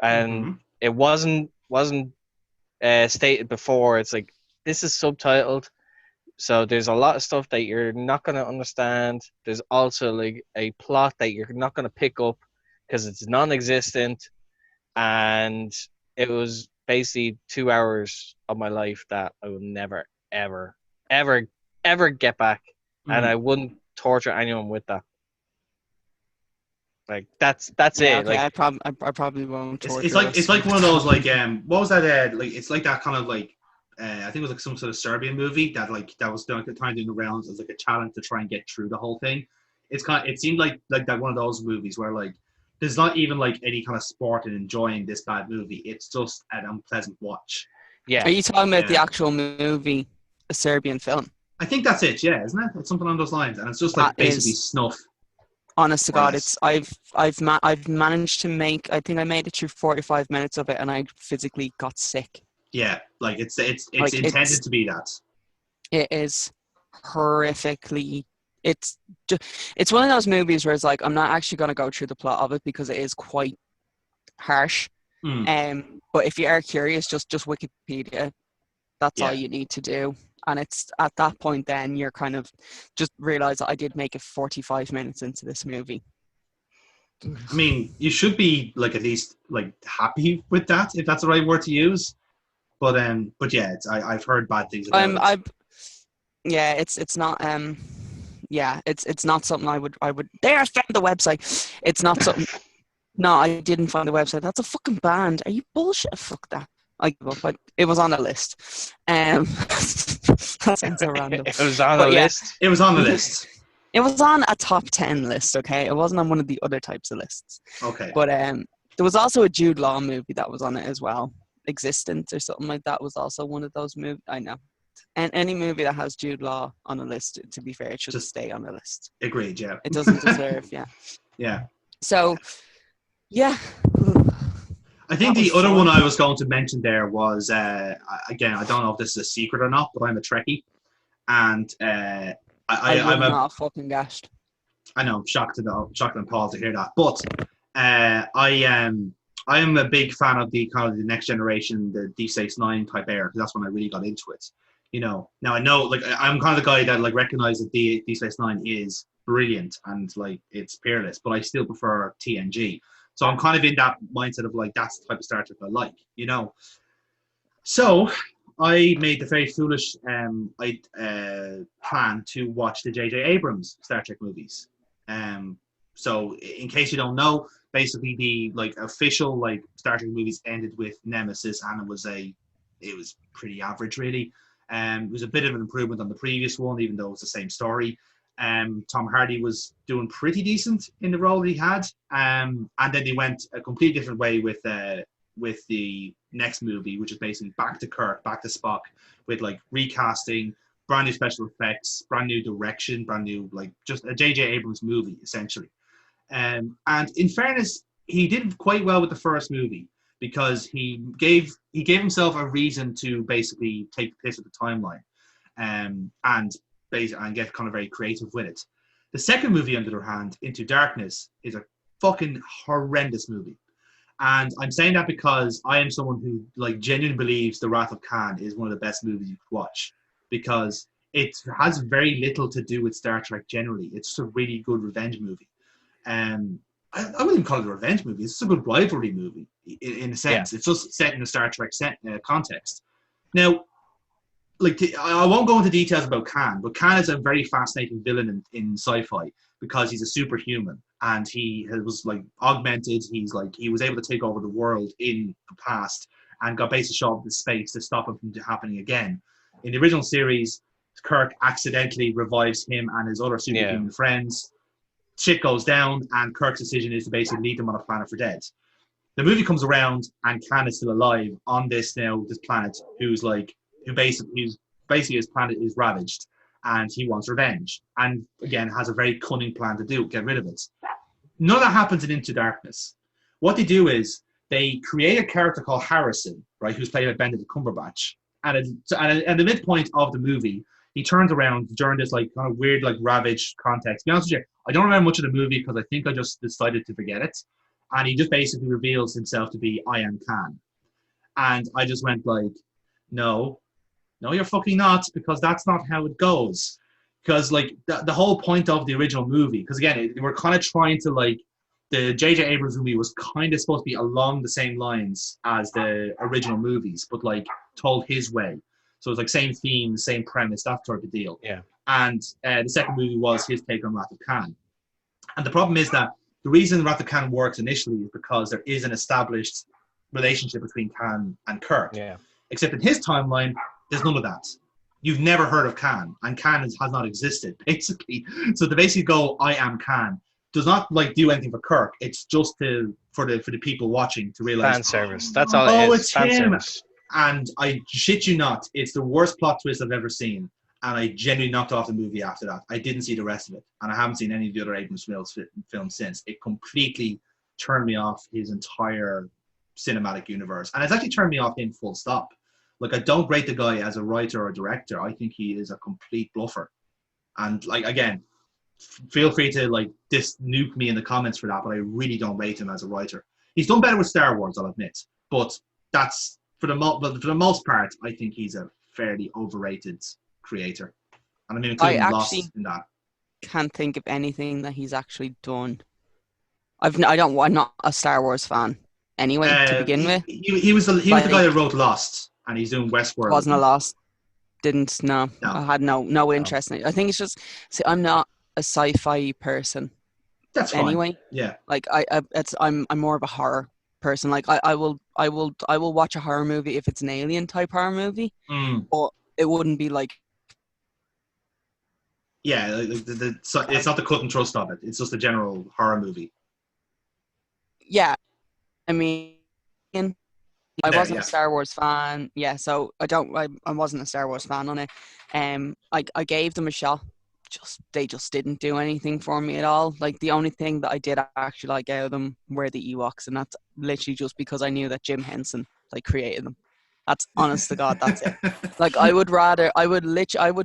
And it wasn't stated before. It's like, this is subtitled. So there's a lot of stuff that you're not going to understand. There's also like a plot that you're not going to pick up because it's non-existent. And it was basically 2 hours of my life that I will never, ever, ever, ever get back. And I wouldn't torture anyone with that. Like that's it. Okay, like I probably won't torture. It's like one of those like what was that like it's like that kind of like I think it was like some sort of Serbian movie that was trying to do the rounds as like a challenge to try and get through the whole thing. It seemed like that one of those movies where like there's not even like any kind of sport in enjoying this bad movie. It's just an unpleasant watch. Yeah. Are you talking about the actual movie, a Serbian film? I think that's it. Yeah, isn't it? It's something along those lines, and it's just like basically snuff. Honest to God, it's I've managed to make. I think I made it through 45 minutes of it, and I physically got sick. Yeah, like it's intended to be that. It is horrifically. It's one of those movies where it's like I'm not actually going to go through the plot of it because it is quite harsh. But if you are curious, just Wikipedia. That's all you need to do. And it's at that point then you're kind of just realize that I did make it 45 minutes into this movie. I mean, you should be like at least like happy with that, if that's the right word to use. But yeah, I've heard bad things about it. It's not it's not something I would. There, I found the website. It's not something. No, I didn't find the website. That's a fucking band. Are you bullshit? Fuck that. I give up. But it was on the list. That sounds so random. It was on the list. It was on the list. It was on a top 10 list. Okay, it wasn't on one of the other types of lists. Okay. But there was also a Jude Law movie that was on it as well. Existence or something like that was also one of those movies. I know. And any movie that has Jude Law on a list, to be fair, it should just stay on the list. Agreed. Yeah. It doesn't deserve. Yeah. Yeah. So, yeah. I think the other one I was going to mention there was, again, I don't know if this is a secret or not, but I'm a Trekkie. And I'm not fucking gassed. I know, I'm shocked and appalled to hear that. But I am a big fan of the kind of the next generation, the Deep Space Nine type era, because that's when I really got into it. You know, now I know, like, I'm kind of the guy that like recognizes that Deep Space Nine is brilliant and like it's peerless, but I still prefer TNG. So I'm kind of in that mindset of like, that's the type of Star Trek I like, you know. So I made the very foolish plan to watch the J.J. Abrams Star Trek movies. So in case you don't know, basically the like official like Star Trek movies ended with Nemesis, and it was pretty average really. It was a bit of an improvement on the previous one, even though it was the same story. Tom Hardy was doing pretty decent in the role that he had. And then they went a completely different way with with the next movie, which is basically back to Kirk, back to Spock, with like recasting, brand new special effects, brand new direction, brand new like just a J.J. Abrams movie essentially. And in fairness, he did quite well with the first movie because he gave himself a reason to basically take the piss of the timeline, and get kind of very creative with it. The second movie, on the other hand, Into Darkness, is a fucking horrendous movie. And I'm saying that because I am someone who like genuinely believes The Wrath of Khan is one of the best movies you could watch, because it has very little to do with Star Trek generally. It's just a really good revenge movie. I wouldn't even call it a revenge movie. It's just a good rivalry movie in a sense. Yeah. It's just set in a Star Trek context. Now, like I won't go into details about Khan, but Khan is a very fascinating villain in sci-fi because he's a superhuman and he was like augmented. He was able to take over the world in the past and got basically shot into space to stop him from happening again. In the original series, Kirk accidentally revives him and his other superhuman friends. Shit goes down, and Kirk's decision is to basically leave them on a planet for dead. The movie comes around, and Khan is still alive on this planet, who's basically his planet is ravaged, and he wants revenge, and again has a very cunning plan to get rid of it. None of that happens in Into Darkness. What they do is they create a character called Harrison, right, who's played by Benedict Cumberbatch, and at the midpoint of the movie, he turns around during this like kind of weird like ravaged context. To be honest with you, I don't remember much of the movie because I think I just decided to forget it. And he just basically reveals himself to be I Am Khan. And I just went like, no, you're fucking not, because that's not how it goes. Because like the whole point of the original movie, because again, we're kind of trying to like, the J.J. Abrams movie was kind of supposed to be along the same lines as the original movies, but like told his way. So it's like same theme, same premise, that sort of deal. Yeah. And the second movie was his take on Wrath of Khan. And the problem is that the reason Wrath of Khan works initially is because there is an established relationship between Khan and Kirk. Yeah. Except in his timeline, there's none of that. You've never heard of Khan, and Khan has not existed, basically. So to basically go, I am Khan, does not like do anything for Kirk. It's just for the people watching to realize. Fan service. That's all it is. It's fan him. Service. And I shit you not, it's the worst plot twist I've ever seen. And I genuinely knocked off the movie after that. I didn't see the rest of it. And I haven't seen any of the other Abrams films since. It completely turned me off his entire cinematic universe. And it's actually turned me off him full stop. Like, I don't rate the guy as a writer or director. I think he is a complete bluffer. And, like, again, feel free to, like, nuke me in the comments for that, but I really don't rate him as a writer. He's done better with Star Wars, I'll admit. But that's... For the most part, I think he's a fairly overrated creator, and I mean, including Lost in that. Can't think of anything that he's actually done. I'm not a Star Wars fan anyway to begin with. He was the guy that wrote Lost, and he's doing Westworld. Wasn't a Lost. Didn't no. I had no interest in it. I think it's just I'm not a sci-fi person. That's fine. Anyway. Yeah. Like I'm more of a horror person. Like I will watch a horror movie if it's an alien type horror movie, but it wouldn't be like. Yeah, it's not the cut and thrust of it. It's just a general horror movie. Yeah, I mean, I wasn't a Star Wars fan. Yeah, so I wasn't a Star Wars fan on it. I gave them a shot. They just didn't do anything for me at all. Like, the only thing that I did actually like out of them were the Ewoks, and that's literally just because I knew that Jim Henson created them. That's honest to God, that's it. Like, I would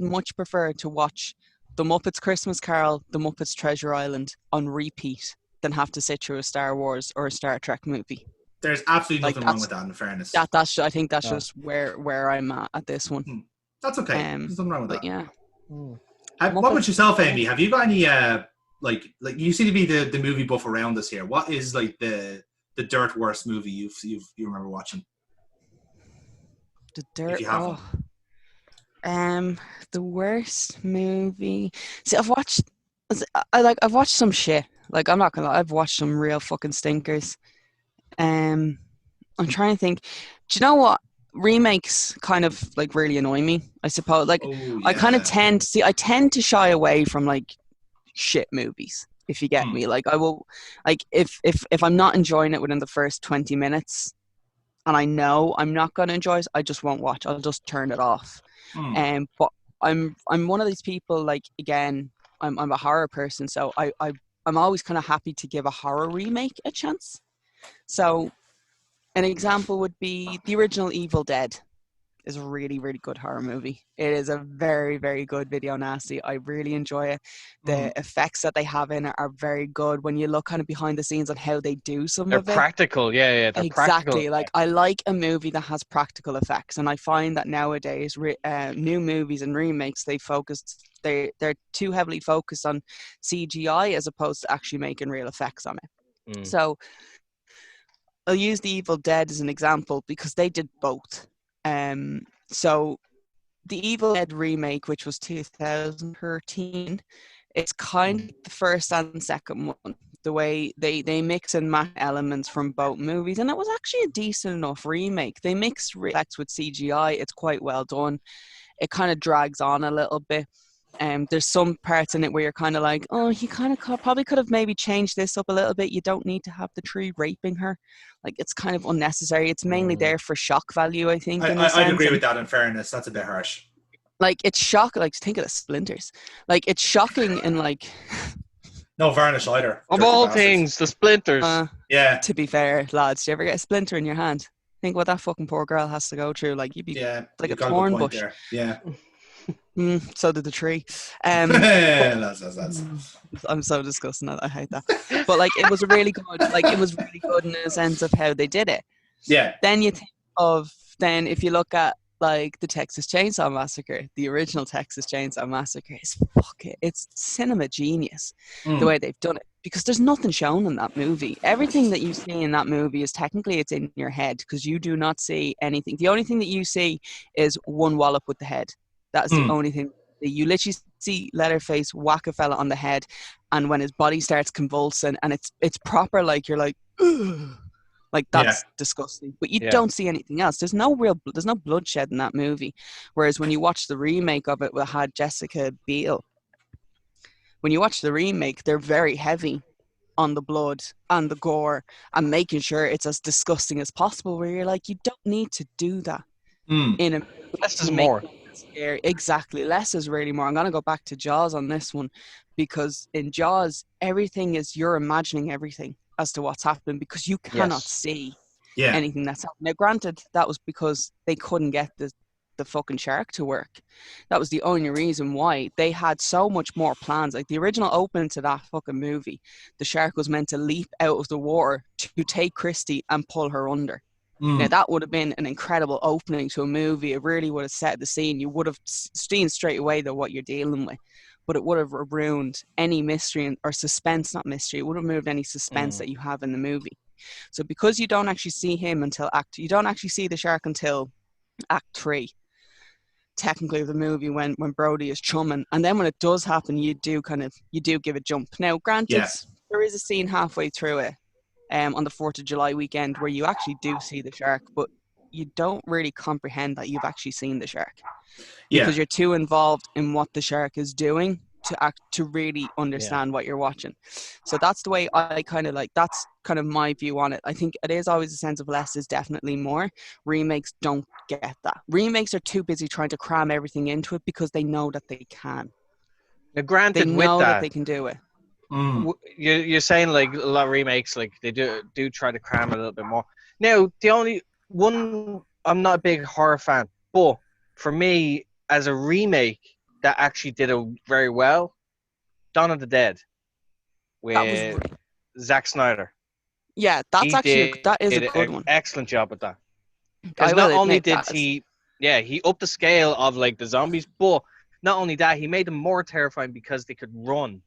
much prefer to watch The Muppets Christmas Carol, The Muppets Treasure Island on repeat than have to sit through a Star Wars or a Star Trek movie. There's absolutely nothing wrong with that, in fairness. I think that's just where I'm at this one. That's okay. There's nothing wrong with that. Yeah. What about yourself, Amy? Have you got any like you seem to be the movie buff around us here? What is like the dirt worst movie you remember watching? The dirt. The worst movie. See, I've watched some shit. Like, I'm not gonna lie, I've watched some real fucking stinkers. I'm trying to think. Do you know what? Remakes kind of like really annoy me, I suppose. Like, I kind of tend to shy away from like shit movies, if you get me. Like, I will, like, if I'm not enjoying it within the first 20 minutes, and I know I'm not going to enjoy it, I just won't watch. I'll just turn it off. But I'm one of these people, like, again, I'm a horror person, so I'm always kind of happy to give a horror remake a chance. So an example would be the original Evil Dead. Is a really, really good horror movie. It is a very, very good video nasty. I really enjoy it. The effects that they have in it are very good. When you look kind of behind the scenes on how they do some They're of it. practical, yeah, they're Exactly. practical. Like, I like a movie that has practical effects, and I find that nowadays new movies and remakes, they're too heavily focused on CGI as opposed to actually making real effects on it. So I'll use the Evil Dead as an example because they did both. So the Evil Dead remake, which was 2013, it's kind of the first and second one. The way they mix and match elements from both movies, and it was actually a decent enough remake. They mix effects with CGI. It's quite well done. It kind of drags on a little bit. There's some parts in it where you're kind of like, oh, you kind of probably could have maybe changed this up a little bit. You don't need to have the tree raping her. Like, it's kind of unnecessary. It's mainly there for shock value, I think. I'd agree with that, in fairness. That's a bit harsh. Like, it's shocking. Like, think of the splinters. Like, it's shocking in, like... No varnish either. Of all things, the splinters. Yeah. To be fair, lads, do you ever get a splinter in your hand? Think what that fucking poor girl has to go through. Like, you'd be like a thorn bush. There. Yeah. So did the tree. That's. I'm so disgusting. I hate that. But, like, it was really good. Like, it was really good in the sense of how they did it. Yeah. Then you think of, if you look at, like, the Texas Chainsaw Massacre, the original Texas Chainsaw Massacre it's cinema genius, the way they've done it, because there's nothing shown in that movie. Everything that you see in that movie is technically, it's in your head, because you do not see anything. The only thing that you see is one wallop with the head. That's the only thing. You literally see Leatherface whack a fella on the head, and when his body starts convulsing, and it's proper, like, you're like, ugh. Like, that's disgusting. But you don't see anything else. There's no bloodshed in that movie. Whereas when you watch the remake of it, we had Jessica Biel. When you watch the remake, they're very heavy on the blood and the gore and making sure it's as disgusting as possible, where you're like, you don't need to do that in a less is more. Scary. Exactly. Less is really more. I'm going to go back to Jaws on this one, because in Jaws, everything is, you're imagining everything as to what's happening, because you cannot see anything that's happening. Now, granted, that was because they couldn't get the fucking shark to work. That was the only reason why. They had so much more plans. Like, the original opening to that fucking movie, the shark was meant to leap out of the water to take Christy and pull her under. Now, that would have been an incredible opening to a movie. It really would have set the scene. You would have seen straight away that what you're dealing with. But it would have ruined any mystery or suspense, not mystery. It would have removed any suspense that you have in the movie. So because you don't actually see him until you don't actually see the shark until Act 3, technically, of the movie, when Brody is chumming. And then when it does happen, you do give a jump. Now, granted, there is a scene halfway through it, on the 4th of July weekend, where you actually do see the shark, but you don't really comprehend that you've actually seen the shark. Because you're too involved in what the shark is doing to really understand what you're watching. So that's the way I kind of like, that's kind of my view on it. I think it is always a sense of less is definitely more. Remakes don't get that. Remakes are too busy trying to cram everything into it because they know that they can. Now, granted, they with know that they can do it. You're saying, like, a lot of remakes, like, they do try to cram a little bit more. Now, the only one, I'm not a big horror fan, but for me, as a remake that actually did it very well, Dawn of the Dead with Zack Snyder. Yeah, that's that is a good one. Excellent job with that. Because not only did he upped the scale of, like, the zombies, but not only that, he made them more terrifying because they could run,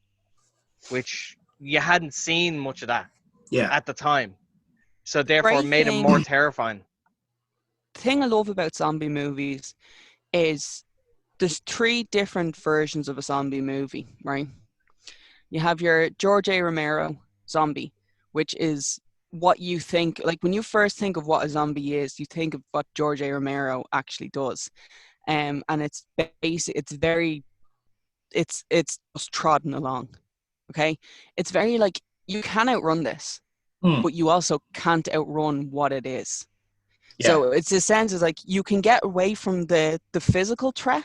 which you hadn't seen much of that at the time. So therefore, made them more terrifying. The thing I love about zombie movies is there's 3 different versions of a zombie movie, right? You have your George A. Romero zombie, which is what you think, like, when you first think of what a zombie is, you think of what George A. Romero actually does. And it's basic, it's just trodden along. Okay? It's very like, you can outrun this, but you also can't outrun what it is. So it's a sense is like you can get away from the physical threat,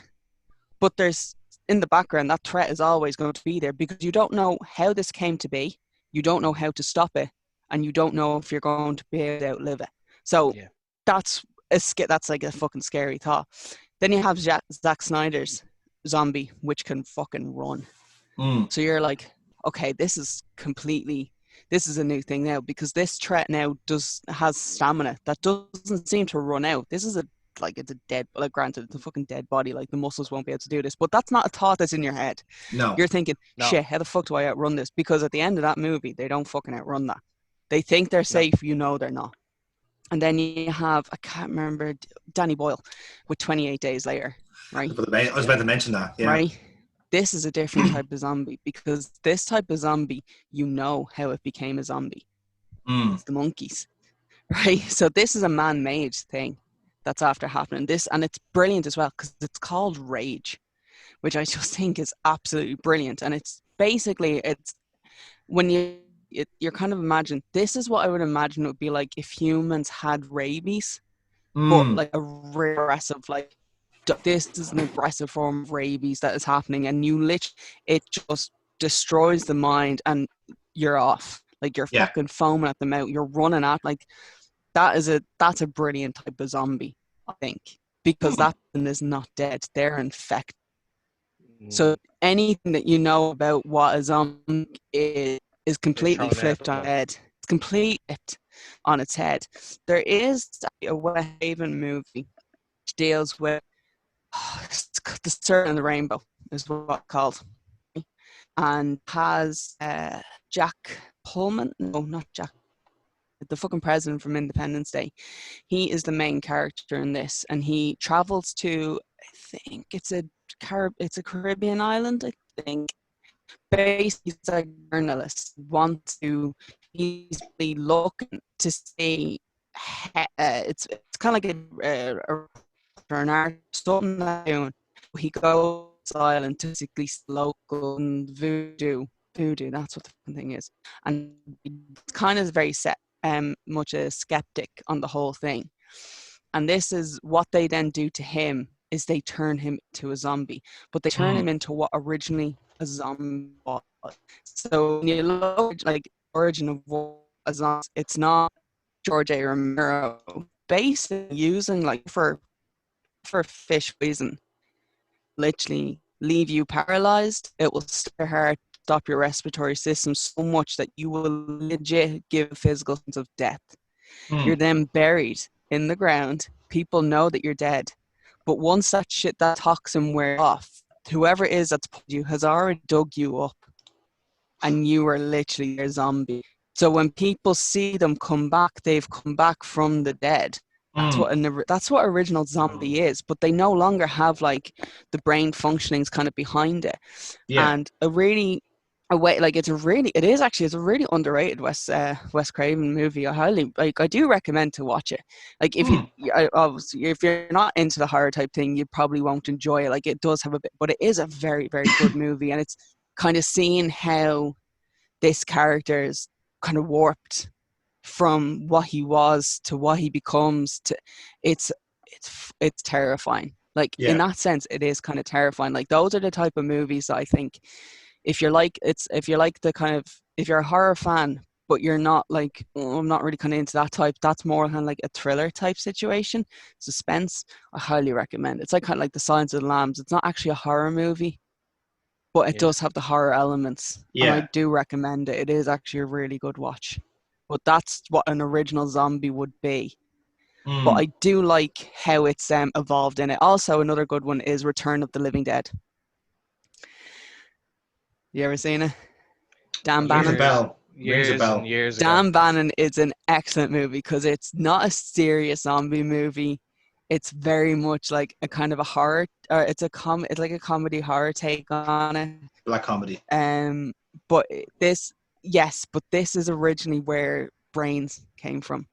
but there's in the background that threat is always going to be there because you don't know how this came to be, you don't know how to stop it, and you don't know if you're going to be able to outlive it. So that's like a fucking scary thought. Then you have Zack Snyder's zombie, which can fucking run. So you're like, okay, this is a new thing now because this threat now has stamina that doesn't seem to run out. This is it's a dead, like granted, it's a fucking dead body. Like the muscles won't be able to do this, but that's not a thought that's in your head. No, you're thinking, shit, how the fuck do I outrun this? Because at the end of that movie, they don't fucking outrun that. They think they're safe, you know they're not. And then you have, I can't remember, Danny Boyle with 28 Days Later, right? I was about to mention that, yeah. Right? This is a different type of zombie because this type of zombie, you know how it became a zombie. It's the monkeys, right? So this is a man-made thing that's after happening. And it's brilliant as well because it's called Rage, which I just think is absolutely brilliant. And it's basically, when you're kind of imagine, this is what I would imagine it would be like if humans had rabies, but like a aggressive, like, this is an aggressive form of rabies that is happening, and it just destroys the mind, and you're off. Like you're fucking foaming at the mouth. You're running at like that's a brilliant type of zombie, I think, because that person is not dead; they're infected. So anything that you know about what a zombie is completely flipped on its head. It's completely flipped on its head. There is a Wes Craven movie which deals with the Serpent and the Rainbow is what it's called, and has Jack Pullman. No, not Jack. The fucking president from Independence Day. He is the main character in this, and he travels to, I think it's a Caribbean island, I think. Basically, he's a journalist. He's really looking to see. It's kind of like an art, something that doing. He goes to the island to basically local and voodoo. That's what the thing is, and it's kind of very set. Much a skeptic on the whole thing, and this is what they then do to him is they turn him to a zombie, but they turn him into what originally a zombie was. So when you look at like origin of what a zombie, it's not George A. Romero basically using like for fish poison, literally leave you paralyzed. It will stop your heart, stop your respiratory system so much that you will legit give a physical sense of death. You're then buried in the ground. People know that you're dead. But once that toxin wears off, whoever it is that's put you has already dug you up, and you are literally a zombie. So when people see them come back, they've come back from the dead. That's what original zombie is. But they no longer have like the brain functionings kind of behind it. And it's a really underrated Wes Craven movie. I do recommend to watch it. Like if you're not into the horror type thing, you probably won't enjoy it. Like it does have a bit, but it is a very, very good movie, and it's kind of seeing how this character is kind of warped from what he was to what he becomes. It's terrifying. Like in that sense, it is kind of terrifying. Like those are the type of movies that I think, if you're a horror fan, but you're not like, I'm not really kind of into that type, that's more kind of like a thriller type situation, suspense, I highly recommend. It's like kind of like The Silence of the Lambs. It's not actually a horror movie, but it does have the horror elements. And I do recommend it. It is actually a really good watch. But that's what an original zombie would be. But I do like how it's evolved in it. Also, another good one is Return of the Living Dead. You ever seen it? Dan Bannon? Years and years ago. Dan Bannon is an excellent movie because it's not a serious zombie movie. It's very much like a kind of a horror, or it's like a comedy horror take on it. Black comedy. But this is originally where brains came from.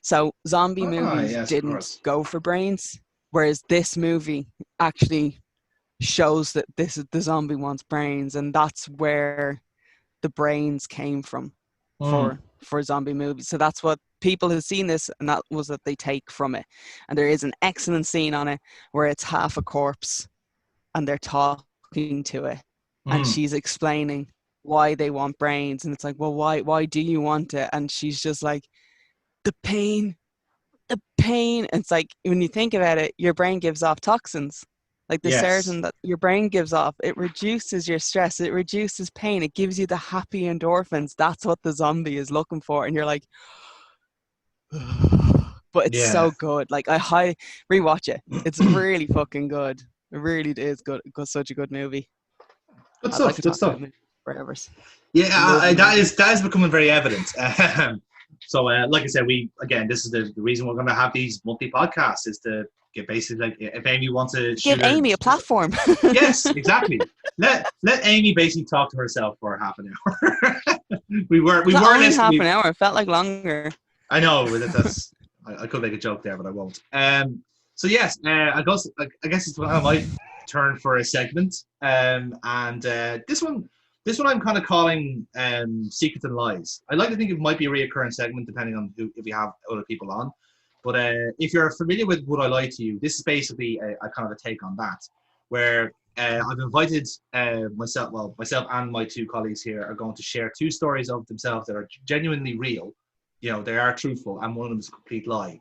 So zombie movies didn't go for brains, whereas this movie actually shows that the zombie wants brains, and that's where the brains came from for zombie movies. So that's what people who've seen this, and that was that they take from it. And there is an excellent scene on it where it's half a corpse and they're talking to it, and she's explaining why they want brains, and it's like, well, why do you want it? And she's just like, the pain. And it's like, when you think about it, your brain gives off toxins, like the serotonin that your brain gives off. It reduces your stress, it reduces pain, it gives you the happy endorphins. That's what the zombie is looking for. And you're like, but it's so good. Like, I rewatch it. It's really fucking good. It really is good. It's such a good movie. Good stuff. Good stuff. Forever. Yeah, that is becoming very evident. So, like I said, this is the reason we're going to have these monthly podcasts, is to get basically, like, if Amy wants to give Amy a platform. Yes, exactly. Let Amy basically talk to herself for half an hour. we weren't half an hour. It felt like longer. I know. I could make a joke there, but I won't. So yes, I guess it's my turn for a segment. And this one I'm kind of calling Secrets and Lies. I like to think it might be a reoccurring segment depending on if we have other people on. But if you're familiar with Would I Lie to You, this is basically a kind of a take on that, where I've invited myself and my two colleagues here are going to share two stories of themselves that are genuinely real. You know, they are truthful, and one of them is a complete lie.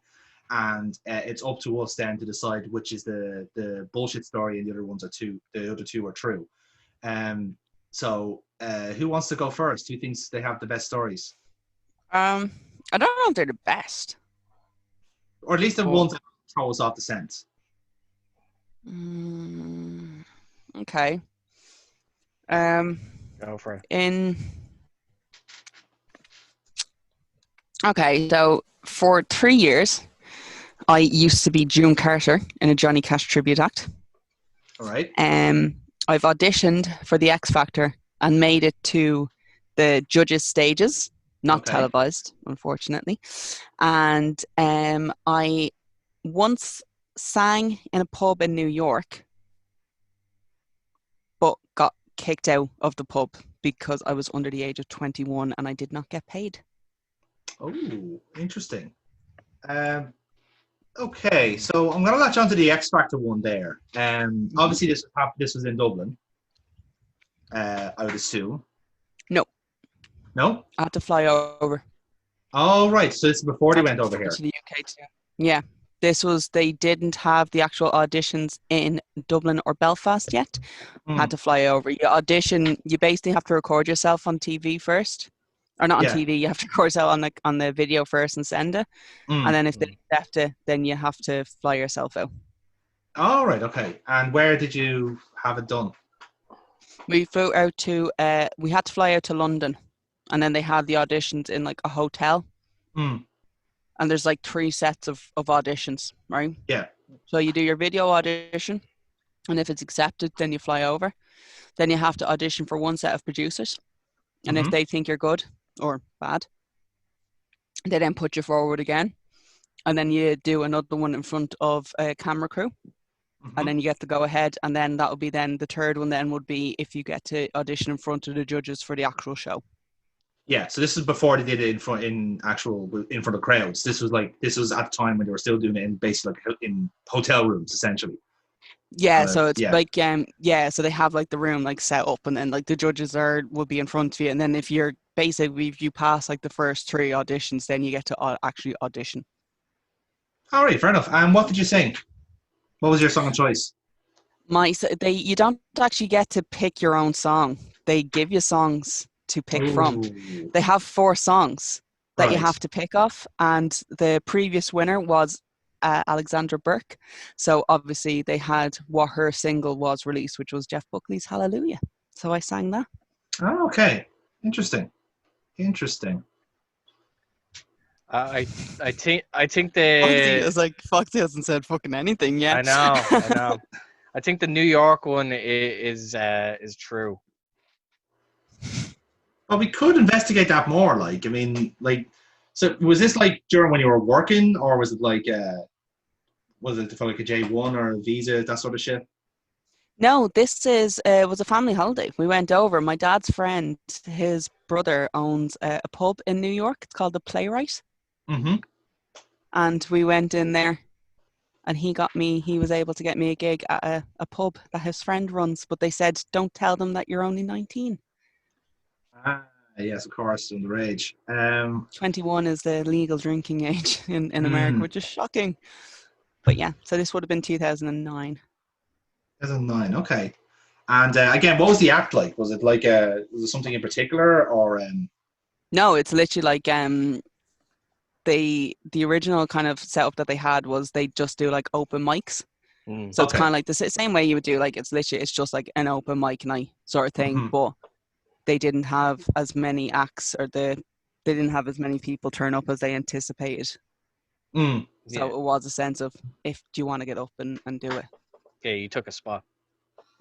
And it's up to us then to decide which is the bullshit story and the other two are true. So who wants to go first? Who thinks they have the best stories? I don't know if they're the best. Or at least the ones that throw us off the scent. Okay. Go for it. Okay, so for 3 years, I used to be June Carter in a Johnny Cash tribute act. All right. I've auditioned for the X Factor and made it to the judges' stages, not televised, unfortunately. And I once sang in a pub in New York, but got kicked out of the pub because I was under the age of 21 and I did not get paid. Oh, interesting. Okay, so I'm going to latch onto the X Factor one there. Obviously, this was in Dublin, I would assume. No? I had to fly over. Oh, right. So this is before they went over here. To the UK too. Yeah. They didn't have the actual auditions in Dublin or Belfast yet. Had to fly over. You audition, you basically have to record yourself on TV first. Or not on TV, you have to record yourself on the video first and send it. And then if they accept it, then you have to fly yourself out. All right, okay. And where did you have it done? We flew out to, we had to fly out to London. And then they had the auditions in like a hotel. And there's like 3 sets of auditions, right? Yeah. So you do your video audition. And if it's accepted, then you fly over. Then you have to audition for 1 set of producers. And if they think you're good or bad, they then put you forward again. And then you do another one in front of a camera crew. And then you get to go ahead. And then that would be then the third one then would be if you get to audition in front of the judges for the actual show. Yeah, so this is before they did it in front of crowds. This was at the time when they were still doing it in basically like in hotel rooms, essentially. Yeah, so it's like so they have like the room like set up, and then like the judges will be in front of you, and then if you pass like the first 3 auditions, then you get to actually audition. All right, fair enough. And what did you sing? What was your song of choice? You don't actually get to pick your own song. They give you songs to pick from. They have 4 songs that you have to pick off, and the previous winner was Alexandra Burke. So obviously they had what her single was released, which was Jeff Buckley's Hallelujah. So I sang that. Oh, okay. Interesting. I think the Foxy was like, Foxy hasn't said fucking anything yet. I know. I think the New York one is true. Well, we could investigate that more. Like, I mean, like, so was this like during when you were working, or was it like, was it for like a J1 or a visa, that sort of shit? No, this was a family holiday. We went over. My dad's friend, his brother owns a pub in New York. It's called The Playwright. Mm-hmm. And we went in there, and he was able to get me a gig at a pub that his friend runs, but they said, don't tell them that you're only 19. Yes, of course, underage. 21 is the legal drinking age in America, which is shocking. But yeah, so this would have been 2009. 2009, okay. And again, what was the act like? Was it like was it something in particular, or? No, it's literally like the original kind of setup that they had was they just do like open mics. So it's kind of like the same way you would do, like it's just like an open mic night sort of thing, but they didn't have as many acts, or they didn't have as many people turn up as they anticipated. So it was a sense of, if do you want to get up and do it? Yeah, you took a spot.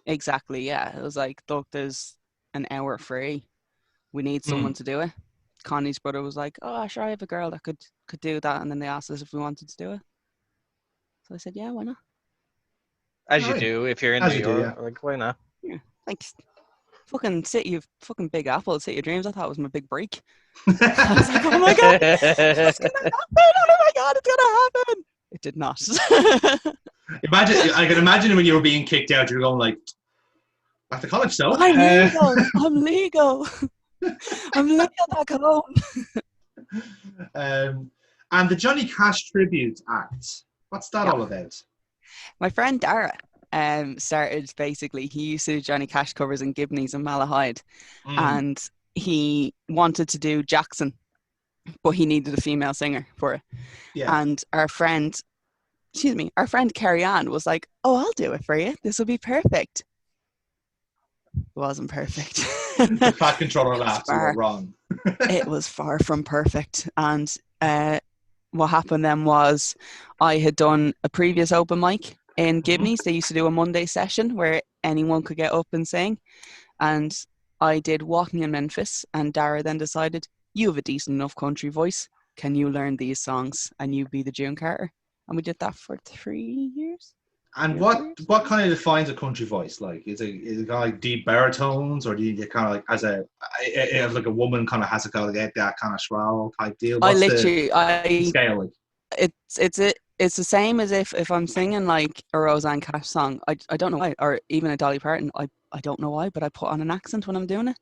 Exactly, yeah. It was like, look, there's an hour free. We need someone to do it. Connie's brother was like, oh, sure, I have a girl that could do that. And then they asked us if we wanted to do it. So I said, yeah, why not? As you do, if you're in New York, like, why not? Yeah. Like, fucking city of fucking Big Apple, city of dreams. I thought it was my big break. I was like, oh my God, it's going to happen. Oh my God, it's going to happen. It did not. I can imagine when you were being kicked out, you were going like, back to college, so? I'm legal. I'm legal. I'm legal back home. And the Johnny Cash tribute act, what's that all about? My friend Dara started, basically, he used to do Johnny Cash covers in Gibney's and Malahide, and he wanted to do Jackson, but he needed a female singer for it. Yeah. And our friend Carrie Ann was like, oh, I'll do it for you. This will be perfect. It wasn't perfect. The fat controller laughed, you were wrong. It was far from perfect. And what happened then was, I had done a previous open mic in Gibney's. They used to do a Monday session where anyone could get up and sing. And I did Walking in Memphis, and Dara then decided, you have a decent enough country voice. Can you learn these songs and you be the June Carter? And we did that for 3 years. And what kind of defines a country voice? Like, is it kind of like deep baritones, or do you get kind of like as like a woman kind of has to go get that kind of schwall type deal? What's the scale like? It's the same as if I'm singing like a Roseanne Cash song. I don't know why, or even a Dolly Parton. I don't know why, but I put on an accent when I'm doing it,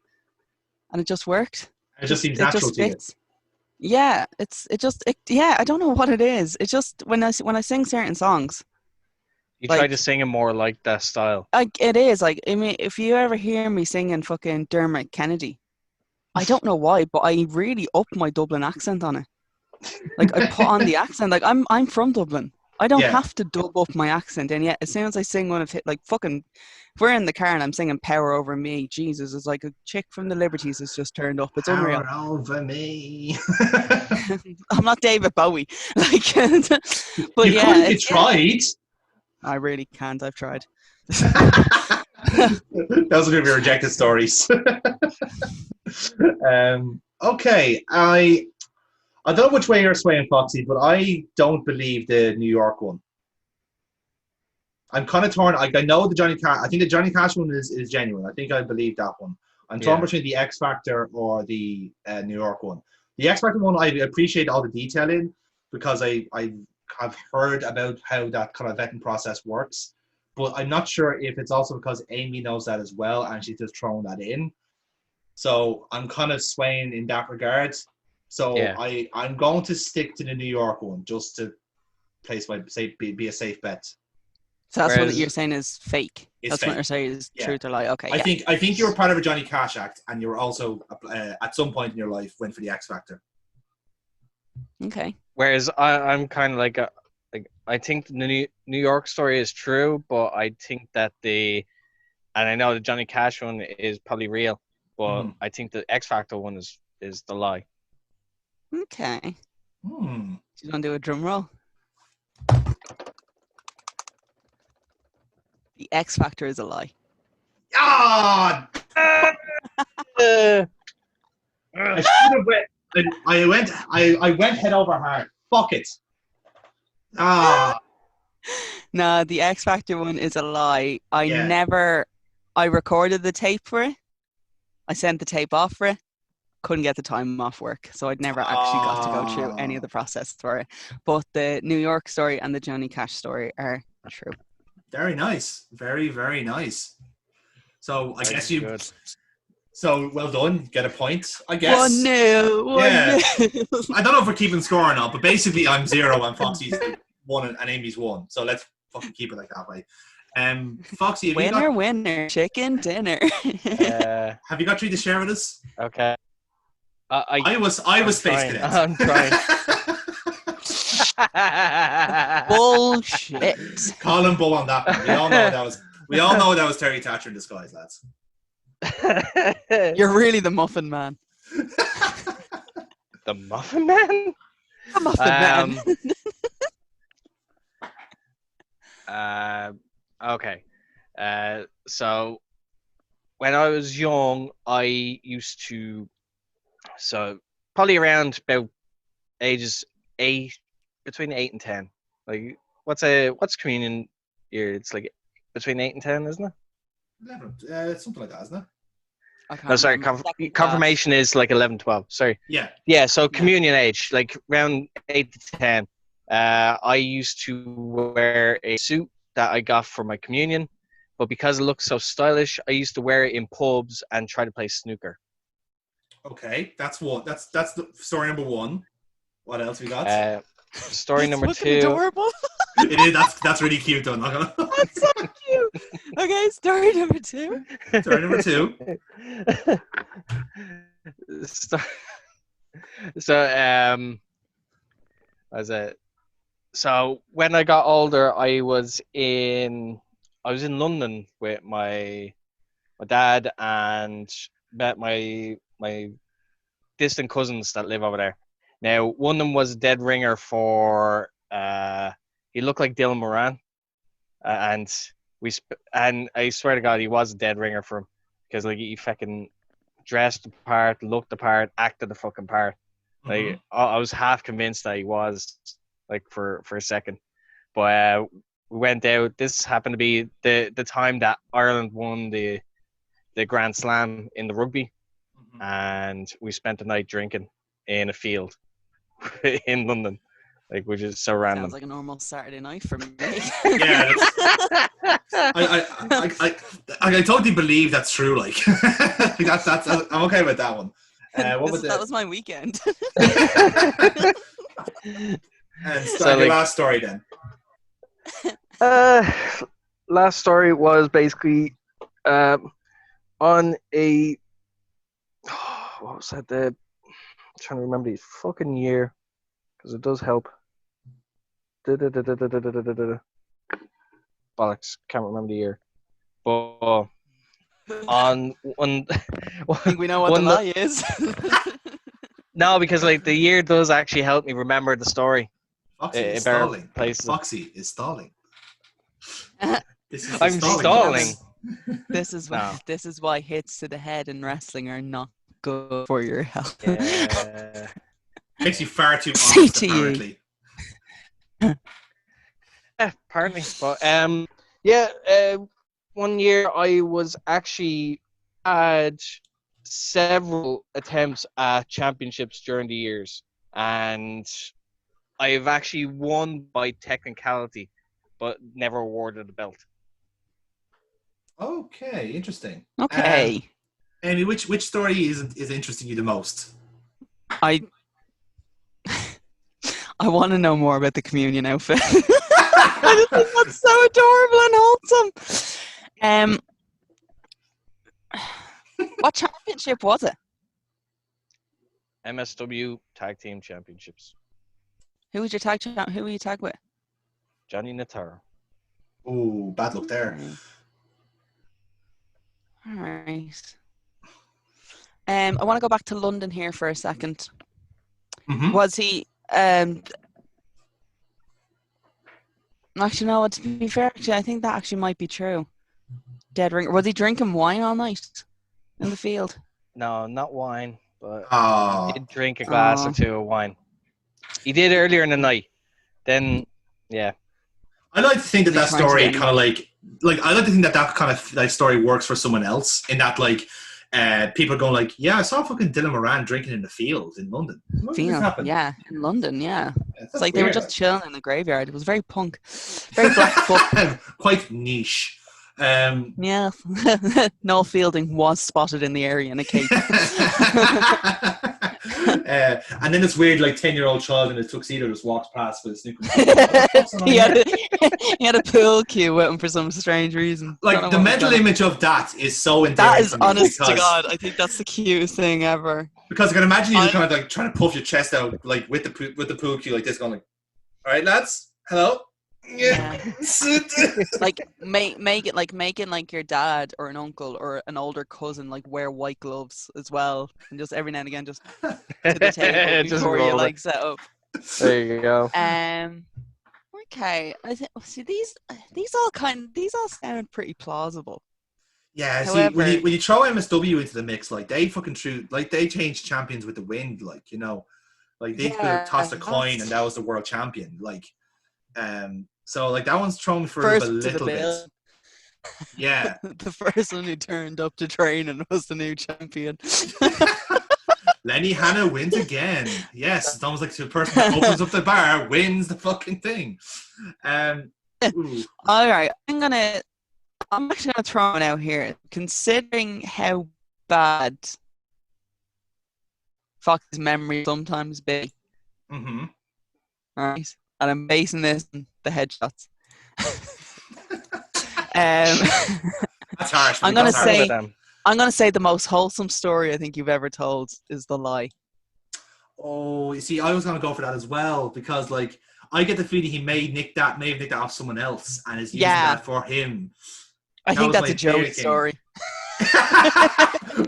and it just worked. It just seems natural to you. Yeah, I don't know what it is. It's just when I sing certain songs. You try to sing it more like that style. It is like, I mean, if you ever hear me singing fucking Dermot Kennedy, I don't know why, but I really up my Dublin accent on it. Like, I put on the accent. Like, I'm from Dublin. I don't have to dub up my accent, and yet as soon as I sing one of it, like fucking, if we're in the car and I'm singing "Power Over Me," Jesus, it's like a chick from the Liberties has just turned up. It's unreal. Power over me. I'm not David Bowie. Like, but you couldn't. You tried. I really can't. I've tried. Those are your rejected stories. Okay, I don't know which way you're swaying, Foxy, but I don't believe the New York one. I'm kind of torn. I know the Johnny Cash. I think the Johnny Cash one is genuine. I think I believe that one. I'm torn between the X Factor or the New York one. The X Factor one, I appreciate all the detail in, because I have heard about how that kind of vetting process works, but I'm not sure if it's also because Amy knows that as well and she's just throwing that in. So I'm kind of swaying in that regard. So I'm going to stick to the New York one just to be a safe bet. So that's what you're saying is fake. That's fake. What you're saying is truth or lie. Okay. I think you were part of a Johnny Cash act, and you were also at some point in your life went for the X Factor. Okay. Whereas I'm kind of like I think the New York story is true, but I think that and I know the Johnny Cash one is probably real, but I think the X Factor one is the lie. Okay. Do you want to do a drum roll? The X Factor is a lie. Ah! I should have went. I went head over heart. Fuck it. Ah. No, the X Factor one is a lie. I recorded the tape for it. I sent the tape off for it. couldn't get the time off work, so I'd never actually got to go through any of the process for it. But the New York story and the Johnny Cash story are true. Very nice. Very, very nice. So I guess you. Good. So well done. Get a point, I guess. 1-0. Yeah. I don't know if we're keeping score or not, but basically I'm 0 and Foxy's 1 and Amy's 1. So let's fucking keep it like that way. Foxy, have winner, chicken dinner. Have you got 3 to share with us? Okay. I was Space Cadet. I'm trying. Bullshit. Call him bull on that one. We all know that was Terry Thatcher in disguise, lads. You're really the Muffin Man. The Muffin Man? The Muffin Man. Okay. So when I was young, I used to, so probably around about ages 8, between 8 and 10. Like, what's communion year? It's like between 8 and 10, isn't it? 11, something like that, isn't it? No, sorry. Confirmation is like 11, 12. Sorry. Yeah. Yeah. So communion age, like around 8 to 10. I used to wear a suit that I got for my communion, but because it looks so stylish, I used to wear it in pubs and try to play snooker. Okay, that's the story number 1. What else we got? Story number 2. Adorable. It is. That's really cute, though. That's so cute. Okay, story number 2. Story number 2. So when I got older, I was in London with my dad and met my distant cousins that live over there. Now, one of them was a dead ringer for he looked like Dylan Moran, and I swear to God, he was a dead ringer for him because like he fucking dressed the part, looked the part, acted the fucking part. Like I was half convinced that he was, like for a second, but we went out. This happened to be the time that Ireland won the Grand Slam in the rugby, and we spent the night drinking in a field in London, like, which is so random. Sounds like a normal Saturday night for me. Yeah, I totally believe that's true. Like, that's I'm okay with that one. That was my weekend. And start your last story then. Last story was basically on a what was that? I'm trying to remember the fucking year because it does help. Bollocks, can't remember the year. But on one, I think we know what the lie is. No, because like the year does actually help me remember the story. Foxy is stalling. Foxy is stalling. I'm stalling. This is why hits to the head in wrestling are not good for your health. Yeah. Makes you far too honest, apparently. Apparently, but one year I was actually had several attempts at championships during the years, and I've actually won by technicality, but never awarded a belt. Okay, interesting. Okay. Amy, which story is interesting you the most? I want to know more about the communion outfit. I just think that's so adorable and wholesome. What championship was it? MSW Tag Team Championships. Who was your tag champ? Who were you tag with? Johnny Nataro. Ooh, bad luck there. All right. I want to go back to London here for a second. Mm-hmm. Was he? Actually, no. To be fair, I think that actually might be true. Dead ringer. Was he drinking wine all night in the field? No, not wine, but he did drink a glass or two of wine. He did earlier in the night. Then, yeah. I like to think that story kind of like I like to think that kind of like story works for someone else in that like people are going like, yeah, I saw fucking Dylan Moran drinking in the field in London. When did this happen? Yeah, in London, yeah. It's like weird, they were just chilling in the graveyard. It was very punk. Very black book. Quite niche. Yeah. Noel Fielding was spotted in the area in a cape. And then this weird, like, 10-year-old child in a tuxedo just walks past with a snooker. He had a pool cue with him for some strange reason. Like, the mental image of that is so endearing. That is honest to God. I think that's the cutest thing ever. Because I can imagine you kind of like trying to puff your chest out, like with the pool cue, like this, going like, "All right, lads, hello." Yeah. Like make it like making like your dad or an uncle or an older cousin like wear white gloves as well, and just every now and again just to the table before you like set up. There you go. Okay. I think these all sound pretty plausible. Yeah. However, See, when you throw MSW into the mix, like they fucking they changed champions with the wind, like, you know, like they could have tossed a coin and that was the world champion, like. So like that one's thrown for a little bit. Yeah. The first one who turned up to training was the new champion. Lenny Hanna wins again. Yes, it's almost like the person that opens up the bar wins the fucking thing. All right, I'm actually gonna throw it out here. Considering how bad Fox's memory sometimes be. Mm-hmm. Right. And I'm basing this on the headshots. That's harsh. I'm gonna say the most wholesome story I think you've ever told is the lie. Oh, you see, I was gonna go for that as well because, like, I get the feeling he may have nicked that off someone else and is using that for him. I think that's a Joey story.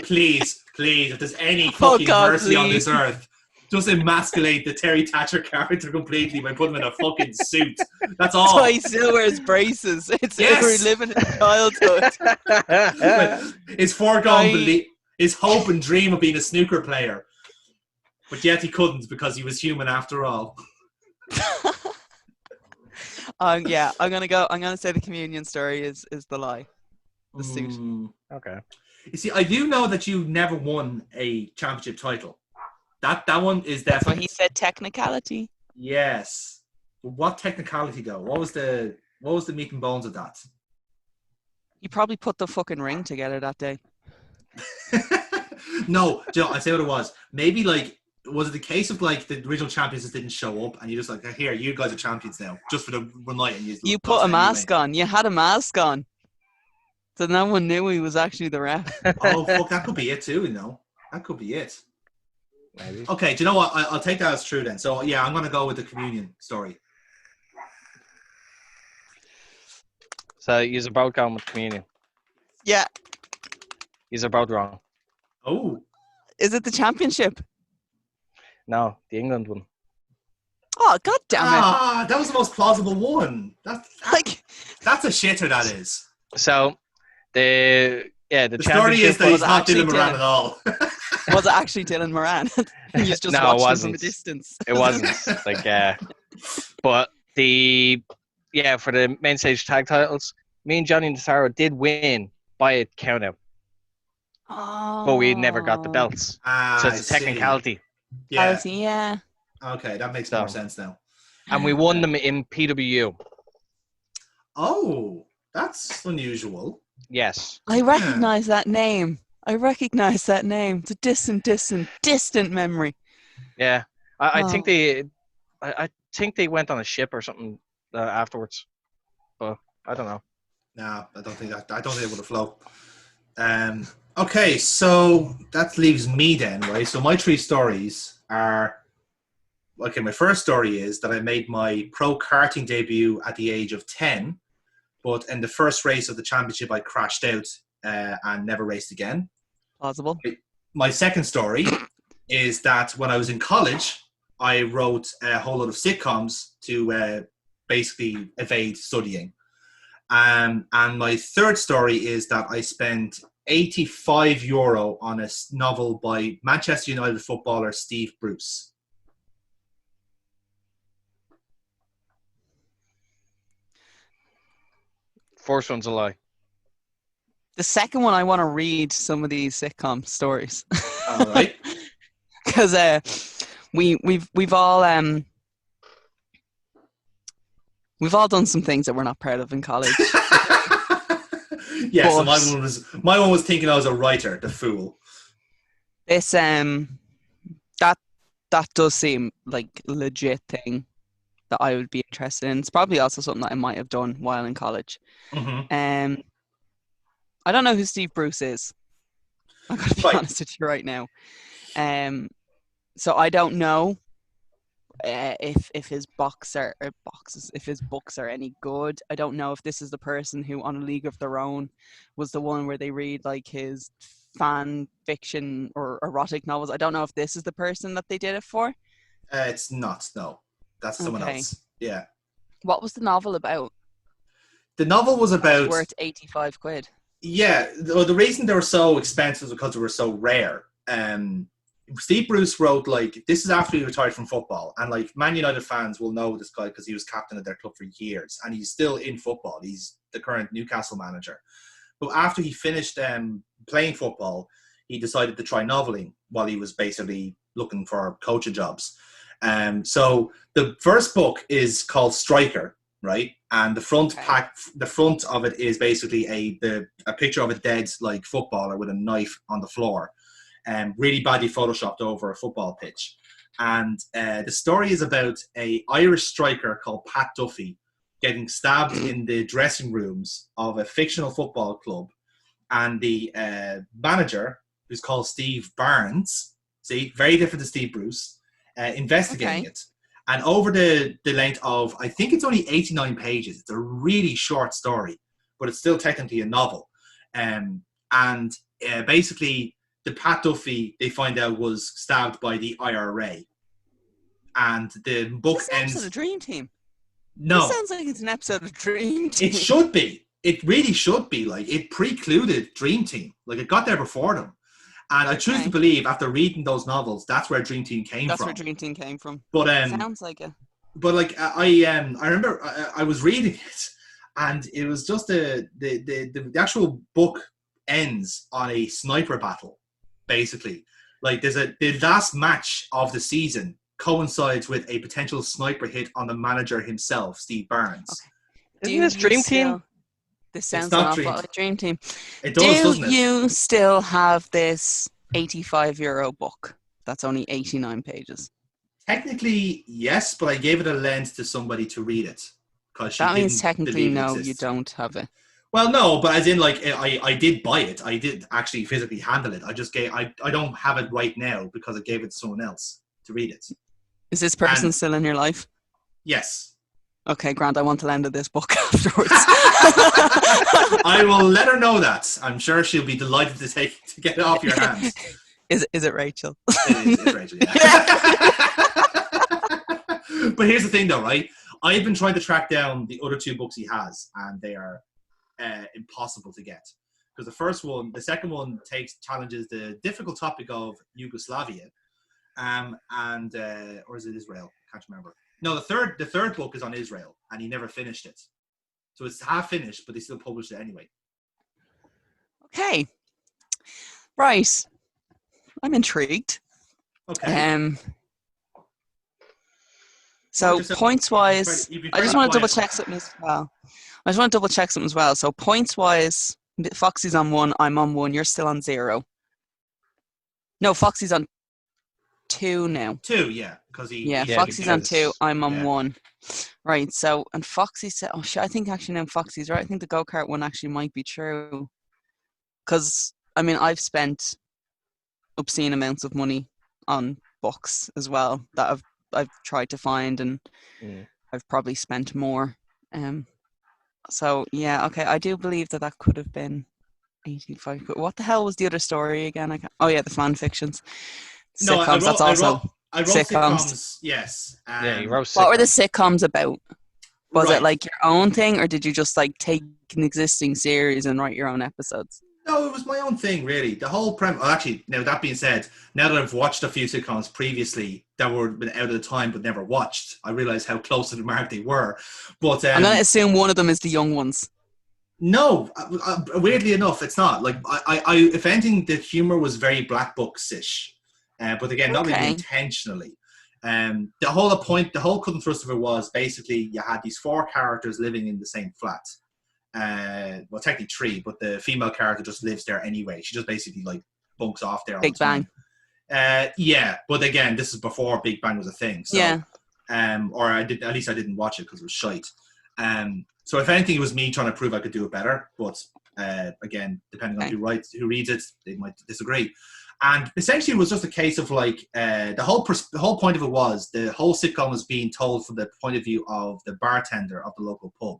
Please, if there's any fucking mercy on this earth, just emasculate the Terry Thatcher character completely by putting him in a fucking suit. That's all. That's why he still wears braces. It's reliving his childhood. His foregone his hope and dream of being a snooker player. But yet he couldn't because he was human after all. I'm gonna say the communion story is the lie. The suit. Okay. You see, I do know that you never won a championship title. That one is definitely. That's why he said technicality. Yes. But what technicality though? What was the meat and bones of that? You probably put the fucking ring together that day. No, Joe, I say what it was. Maybe like, was it the case of like the original champions just didn't show up and you just like, here, you guys are champions now, just for the one night, and you put a mask on. You had a mask on, so no one knew he was actually the ref. Oh fuck, that could be it too. You know, that could be it. Maybe. Okay, do you know what? I'll take that as true then. So yeah, I'm gonna go with the communion story. So you're both going with communion. Yeah. You're both wrong. Oh. Is it the championship? No, the England one. Oh, god damn it. That was the most plausible one. That's a shitter, that is. So the story is that he's not Dylan Moran at all. Was it actually Dylan Moran? He's just watching him from a distance. It wasn't. But for the main stage tag titles, me and Johnny Nassaro did win by a count out. Oh. But we never got the belts. So it's a technicality. Yeah. Okay, that makes more sense now. And we won them in PWU. Oh, that's unusual. Yes. I recognize that name. It's a distant memory. Yeah. I think they went on a ship or something afterwards. But I don't know. No, I don't think it would have flown. Okay, so that leaves me then, right? So my three stories are... Okay, my first story is that I made my pro karting debut at the age of 10, but in the first race of the championship, I crashed out and never raced again. Plausible. My second story is that when I was in college, I wrote a whole lot of sitcoms to basically evade studying. And my third story is that I spent €85 on a novel by Manchester United footballer Steve Bruce. First one's a lie. The second one, I want to read some of these sitcom stories. All right. Because we've all done some things that we're not proud of in college. Yeah, so my one was thinking I was a writer, the fool. This that does seem like a legit thing that I would be interested in. It's probably also something that I might have done while in college. Mm-hmm. I don't know who Steve Bruce is. I'm gonna be honest with you right now. So I don't know if his books are any good. I don't know if this is the person who on A League of Their Own was the one where they read like his fan fiction or erotic novels. I don't know if this is the person that they did it for. It's not. No, that's someone else. Yeah. What was the novel about? The novel was about. It's worth £85. Yeah, the reason they were so expensive was because they were so rare. Steve Bruce wrote, like, this is after he retired from football, and like Man United fans will know this guy because he was captain of their club for years, and he's still in football. He's the current Newcastle manager. But after he finished playing football, he decided to try noveling while he was basically looking for coaching jobs. So the first book is called Striker, right? And the front of it is basically a picture of a dead like footballer with a knife on the floor. Really badly photoshopped over a football pitch. And the story is about a Irish striker called Pat Duffy getting stabbed in the dressing rooms of a fictional football club. And the manager, who's called Steve Barnes, see, very different to Steve Bruce, investigating it. And over the length of, I think it's only 89 pages. It's a really short story, but it's still technically a novel. Basically, the Pat Duffy, they find out, was stabbed by the IRA. And the book ends... This is a Dream Team. No. This sounds like it's an episode of Dream Team. It should be. It really should be. Like, it precluded Dream Team. Like, it got there before them. And I choose to believe, after reading those novels, that's where Dream Team came from. That's where Dream Team came from. But sounds like it. But like I remember I was reading it, and it was just the actual book ends on a sniper battle, basically. Like the last match of the season coincides with a potential sniper hit on the manager himself, Steve Barnes. Okay. Isn't this Dream Team? This sounds an awful lot like Dream Team. It does, doesn't it? Do you still have this €85 book that's only 89 pages? Technically, yes, but I gave it a lend to somebody to read it. That means technically, no, you don't have it. Well, no, but as in, like, I did buy it. I did actually physically handle it. I just I don't have it right now because I gave it to someone else to read it. Is this person still in your life? Yes. Okay, Grant, I want to lend her this book afterwards. I will let her know that. I'm sure she'll be delighted to get it off your hands. Is it Rachel? It's Rachel, yeah. But here's the thing, though, right? I've been trying to track down the other two books he has, and they are impossible to get. Because the second one challenges the difficult topic of Yugoslavia, or is it Israel? Can't remember. No, the third book is on Israel, and he never finished it. So it's half finished, but they still published it anyway. Okay. Right. I'm intrigued. Okay. So points-wise, I just want to double-check something as well. So points-wise, Foxy's on 1, I'm on 1, you're still on 0. No, Foxy's on 2 now. 2, yeah. Foxy's on 2, I'm on 1. Right, so, and Foxy said, I think actually now Foxy's right. I think the go-kart one actually might be true. Because, I mean, I've spent obscene amounts of money on books as well that I've tried to find, and I've probably spent more. So, yeah, okay, I do believe that could have been 85. But what the hell was the other story again? The fan fictions. No, Sitcoms, I wrote sitcoms, yes. You wrote sitcoms. What were the sitcoms about? Was it like your own thing, or did you just like take an existing series and write your own episodes? No, it was my own thing, really. The whole premise... Well, actually, now that being said, now that I've watched a few sitcoms previously that were been out of the time but never watched, I realise how close to the mark they were. But I'm going to assume one of them is The Young Ones. No, weirdly enough, it's not. Like, if anything, the humor was very Black Books-ish, but again, not really intentionally. The whole cut and thrust of it was basically you had these 4 characters living in the same flat. Well, technically 3, but the female character just lives there anyway. She just basically like bunks off there all the time. Yeah, but again, this is before Big Bang was a thing. So, yeah. Or at least I didn't watch it because it was shite. So if anything, it was me trying to prove I could do it better. But again, depending on who reads it, they might disagree. And essentially, it was just a case of like the whole point of it was the whole sitcom was being told from the point of view of the bartender of the local pub,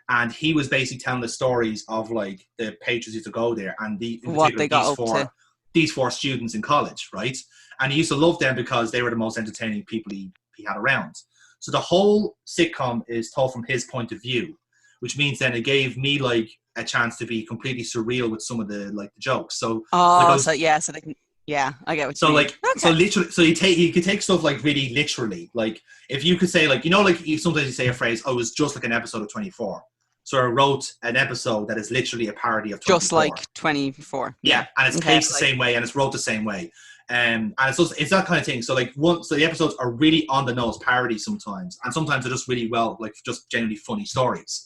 and he was basically telling the stories of like the patrons used to go there, and what they got up to. These 4 students in college, right? And he used to love them because they were the most entertaining people he had around. So the whole sitcom is told from his point of view, which means then it gave me like a chance to be completely surreal with some of the like the jokes. So I get what you mean. So literally, so he could take stuff like really literally. Like if you could say like sometimes you say a phrase, "Oh, it was just like an episode of 24." So I wrote an episode that is literally a parody of 24. Just like 24. Yeah, and it's paced the same way and it's wrote the same way. And it's that kind of thing. So like so the episodes are really on the nose parodies sometimes, and sometimes they're just really well like just genuinely funny stories.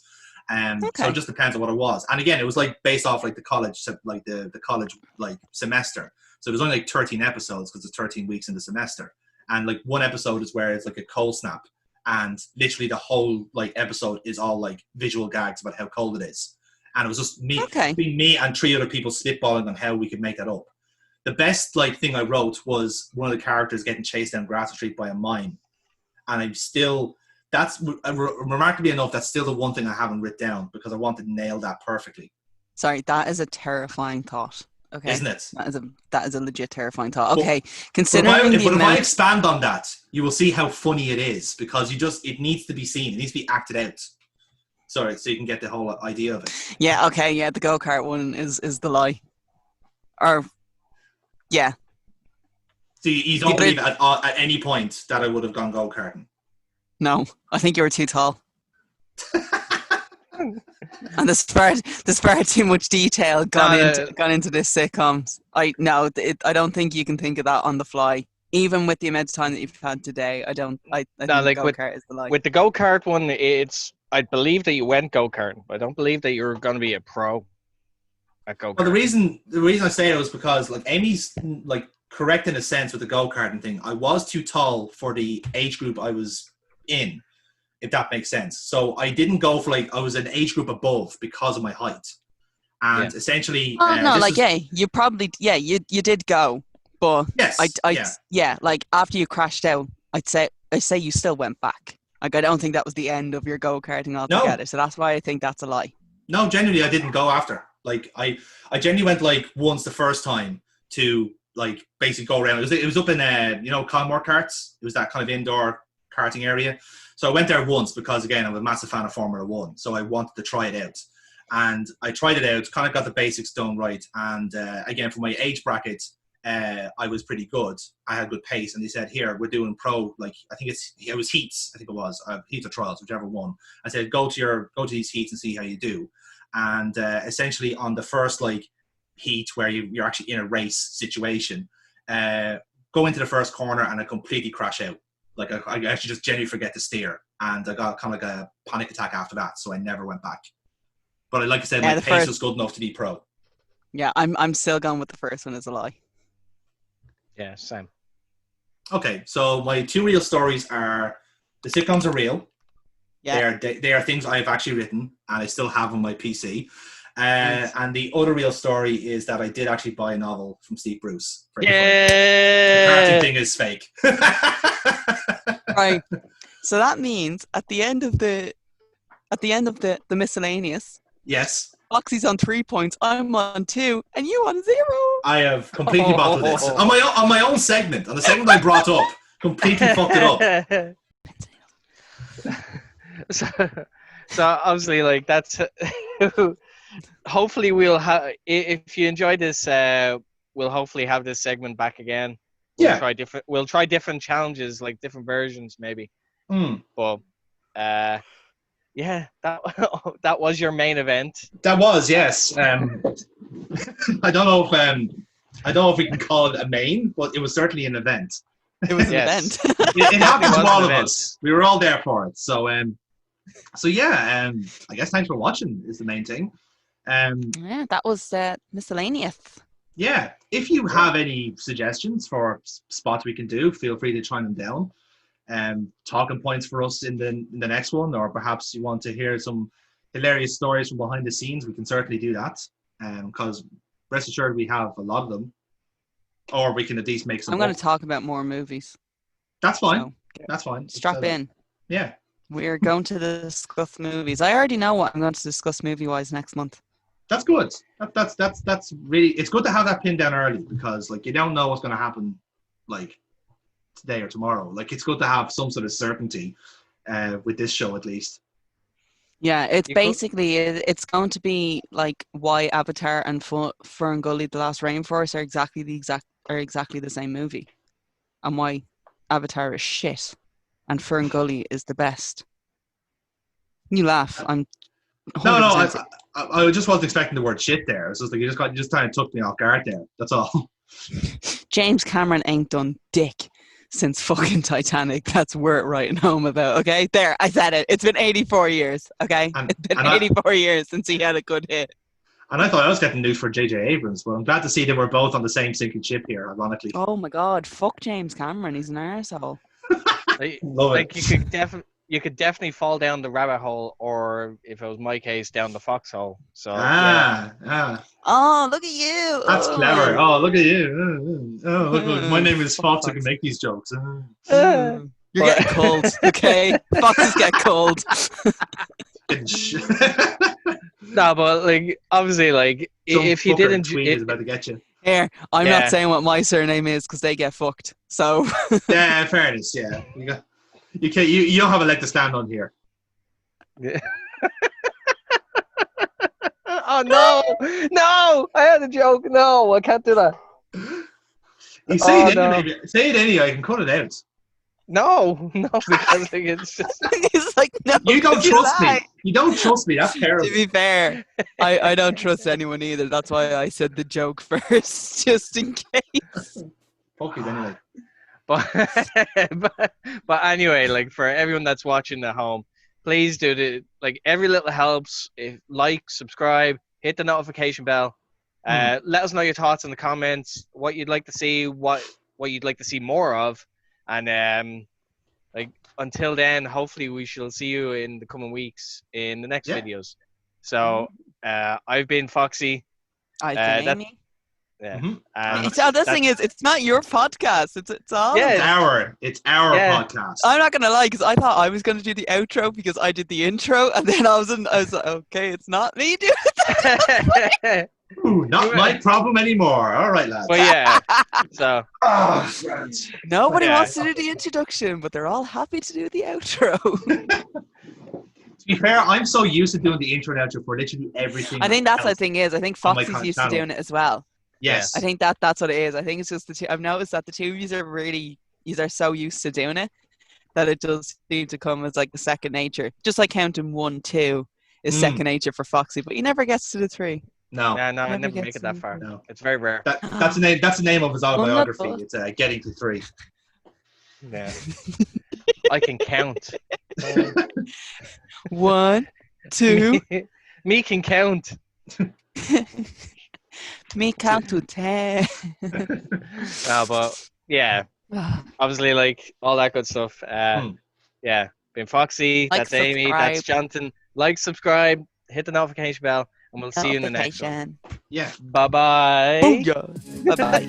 So it just depends on what it was. And again, it was like based off like the college like semester. So there's only like 13 episodes because it's 13 weeks in the semester. And like one episode is where it's like a cold snap, and literally the whole like episode is all like visual gags about how cold it is. And it was just me and 3 other people spitballing on how we could make that up. The best like thing I wrote was one of the characters getting chased down Grasset Street by a mime, and that's remarkably enough, that's still the one thing I haven't written down because I wanted to nail that perfectly. Sorry, that is a terrifying thought. Okay, isn't it? That is a legit terrifying thought. Okay, if I expand on that, you will see how funny it is because it needs to be seen. It needs to be acted out. Sorry, so you can get the whole idea of it. Yeah. Okay. Yeah, the go-kart one is the lie. Or. Yeah. So you don't believe at any point that I would have gone go-karting? No, I think you were too tall. And there's far too much detail gone into this sitcom. I don't think you can think of that on the fly. Even with the amount of time that you've had today, I think go-kart is the lie. With the go-kart one, I believe that you went go-karting, but I don't believe that you're going to be a pro. Well, the reason I say it was because like Amy's like correct in a sense with the go-karting thing. I was too tall for the age group I was in, if that makes sense. So I didn't go for like I was an age group above because of my height, and essentially. You probably you did go, but yes, like after you crashed out, I say you still went back. Like I don't think that was the end of your go-karting altogether. No. So that's why I think that's a lie. No, genuinely, I didn't go after. Like I genuinely went like once the first time to like basically go around. It was up in Colmore Karts. It was that kind of indoor karting area. So I went there once because again I'm a massive fan of Formula 1. So I wanted to try it out, and I tried it out. Kind of got the basics done right, and again for my age bracket, I was pretty good. I had good pace, and they said, "Here, we're doing pro. Like I think it was heats. I think it was heats or trials, whichever one." I said, "Go to these heats and see how you do." And essentially on the first like heat where you're actually in a race situation, go into the first corner and I completely crash out. Like I actually just genuinely forget to steer, and I got kind of like a panic attack after that, so I never went back. But like I said, my pace was good enough to be pro. Yeah, I'm still going with the first one as a lie. Yeah, same. Okay, so my 2 real stories are the sitcoms are real. Yeah. They are things I've actually written and I still have on my PC. Nice. And the other real story is that I did actually buy a novel from Steve Bruce. Yeah. The karting thing is fake. Right. So that means at the end of the miscellaneous. Yes. Foxy's on 3 points, I'm on 2, and you on 0. I have completely bottled this. On my own segment, on the segment I brought up, completely fucked it up. So obviously, like that's. Hopefully, we'll have. If you enjoyed this, we'll hopefully have this segment back again. We'll try different challenges, like different versions, maybe. But Yeah, that was your main event. That was, yes. I don't know if we can call it a main, but it was certainly an event. It was an Yes. event. It happened to was all an of event. us. We were all there for it. So yeah. I guess thanks for watching is the main thing. Yeah, that was Miscellaneous. Yeah, if you have any suggestions for spots we can do, feel free to chime them down. Talking points for us in the next one, or perhaps you want to hear some hilarious stories from behind the scenes, we can certainly do that. Because rest assured, we have a lot of them, or we can at least make some. I'm going to talk about more movies. That's fine. So, That's fine. Strap in. Yeah. We're going to discuss movies. I already know what I'm going to discuss movie-wise next month. That's good. That's really. It's good to have that pinned down early because like you don't know what's going to happen, like today or tomorrow. Like it's good to have some sort of certainty with this show at least. Yeah, it's it's going to be like why Avatar and Fern Gully: The Last Rainforest are exactly the same movie, and why Avatar is shit and Fern Gully is the best. You laugh. I'm no. I just wasn't expecting the word shit there. It's just like you just kind of took me off guard there. That's all. James Cameron ain't done dick since fucking Titanic. That's worth writing home about. Okay, there, I said it. It's been 84 years. Okay, it's been 84 years since he had a good hit. And I thought I was getting news for J.J. Abrams, but I'm glad to see that we're both on the same sinking ship here. Ironically. Oh my God! Fuck James Cameron. He's an arsehole. You could definitely fall down the rabbit hole, or if it was my case, down the foxhole. So Oh, look at you! That's clever. Oh, look at you! Oh, look, my name is Fox. I can make these jokes. You're getting cold, okay? Foxes get cold. No, but like obviously, like if you didn't, tweet is about to get you. Here, I'm not saying what my surname is because they get fucked. So yeah, fairness. Yeah, you don't have a leg to stand on here. Yeah. Oh no! I had a joke. No, I can't do that. You say it anyway. I can cut it out. No, because it's just. He's like, no. You don't trust me. You don't trust me. That's terrible. To be fair, I don't trust anyone either. That's why I said the joke first, just in case. Fuck it anyway. But anyway, like for everyone that's watching at home, please do every little helps. Like, subscribe, hit the notification bell. Let us know your thoughts in the comments. What you'd like to see, what you'd like to see more of, and until then, hopefully we shall see you in the coming weeks in the next videos. So I've been Foxy. I've been Amy. Yeah. The thing is, it's not your podcast. It's all. Yeah, it's our podcast. I'm not gonna lie, because I thought I was gonna do the outro because I did the intro, and then I was like, okay, it's not me doing it. Ooh, not my problem anymore. All right, lads. Well, yeah. So. Nobody wants to do the introduction, but they're all happy to do the outro. To be fair, I'm so used to doing the intro and outro for literally everything. I think that's the thing is. I think Foxy's used to doing it as well. Yes. I think that's what it is. I think it's just the two. I've noticed that the two of you are so used to doing it that it does seem to come as like the second nature. Just like counting 1, 2 is second nature for Foxy, but he never gets to the 3. No, I never make it that far. No, it's very rare. That's the name. That's the name of his autobiography. It's getting to 3. Yeah, I can count. 1, 2. Me can count. Me count to 10. No, but yeah, obviously, like all that good stuff. Yeah, been Foxy. That's Amy. That's Jonathan. Like, subscribe, hit the notification bell, and we'll see you in the next one. Yeah. Bye bye. Bye bye.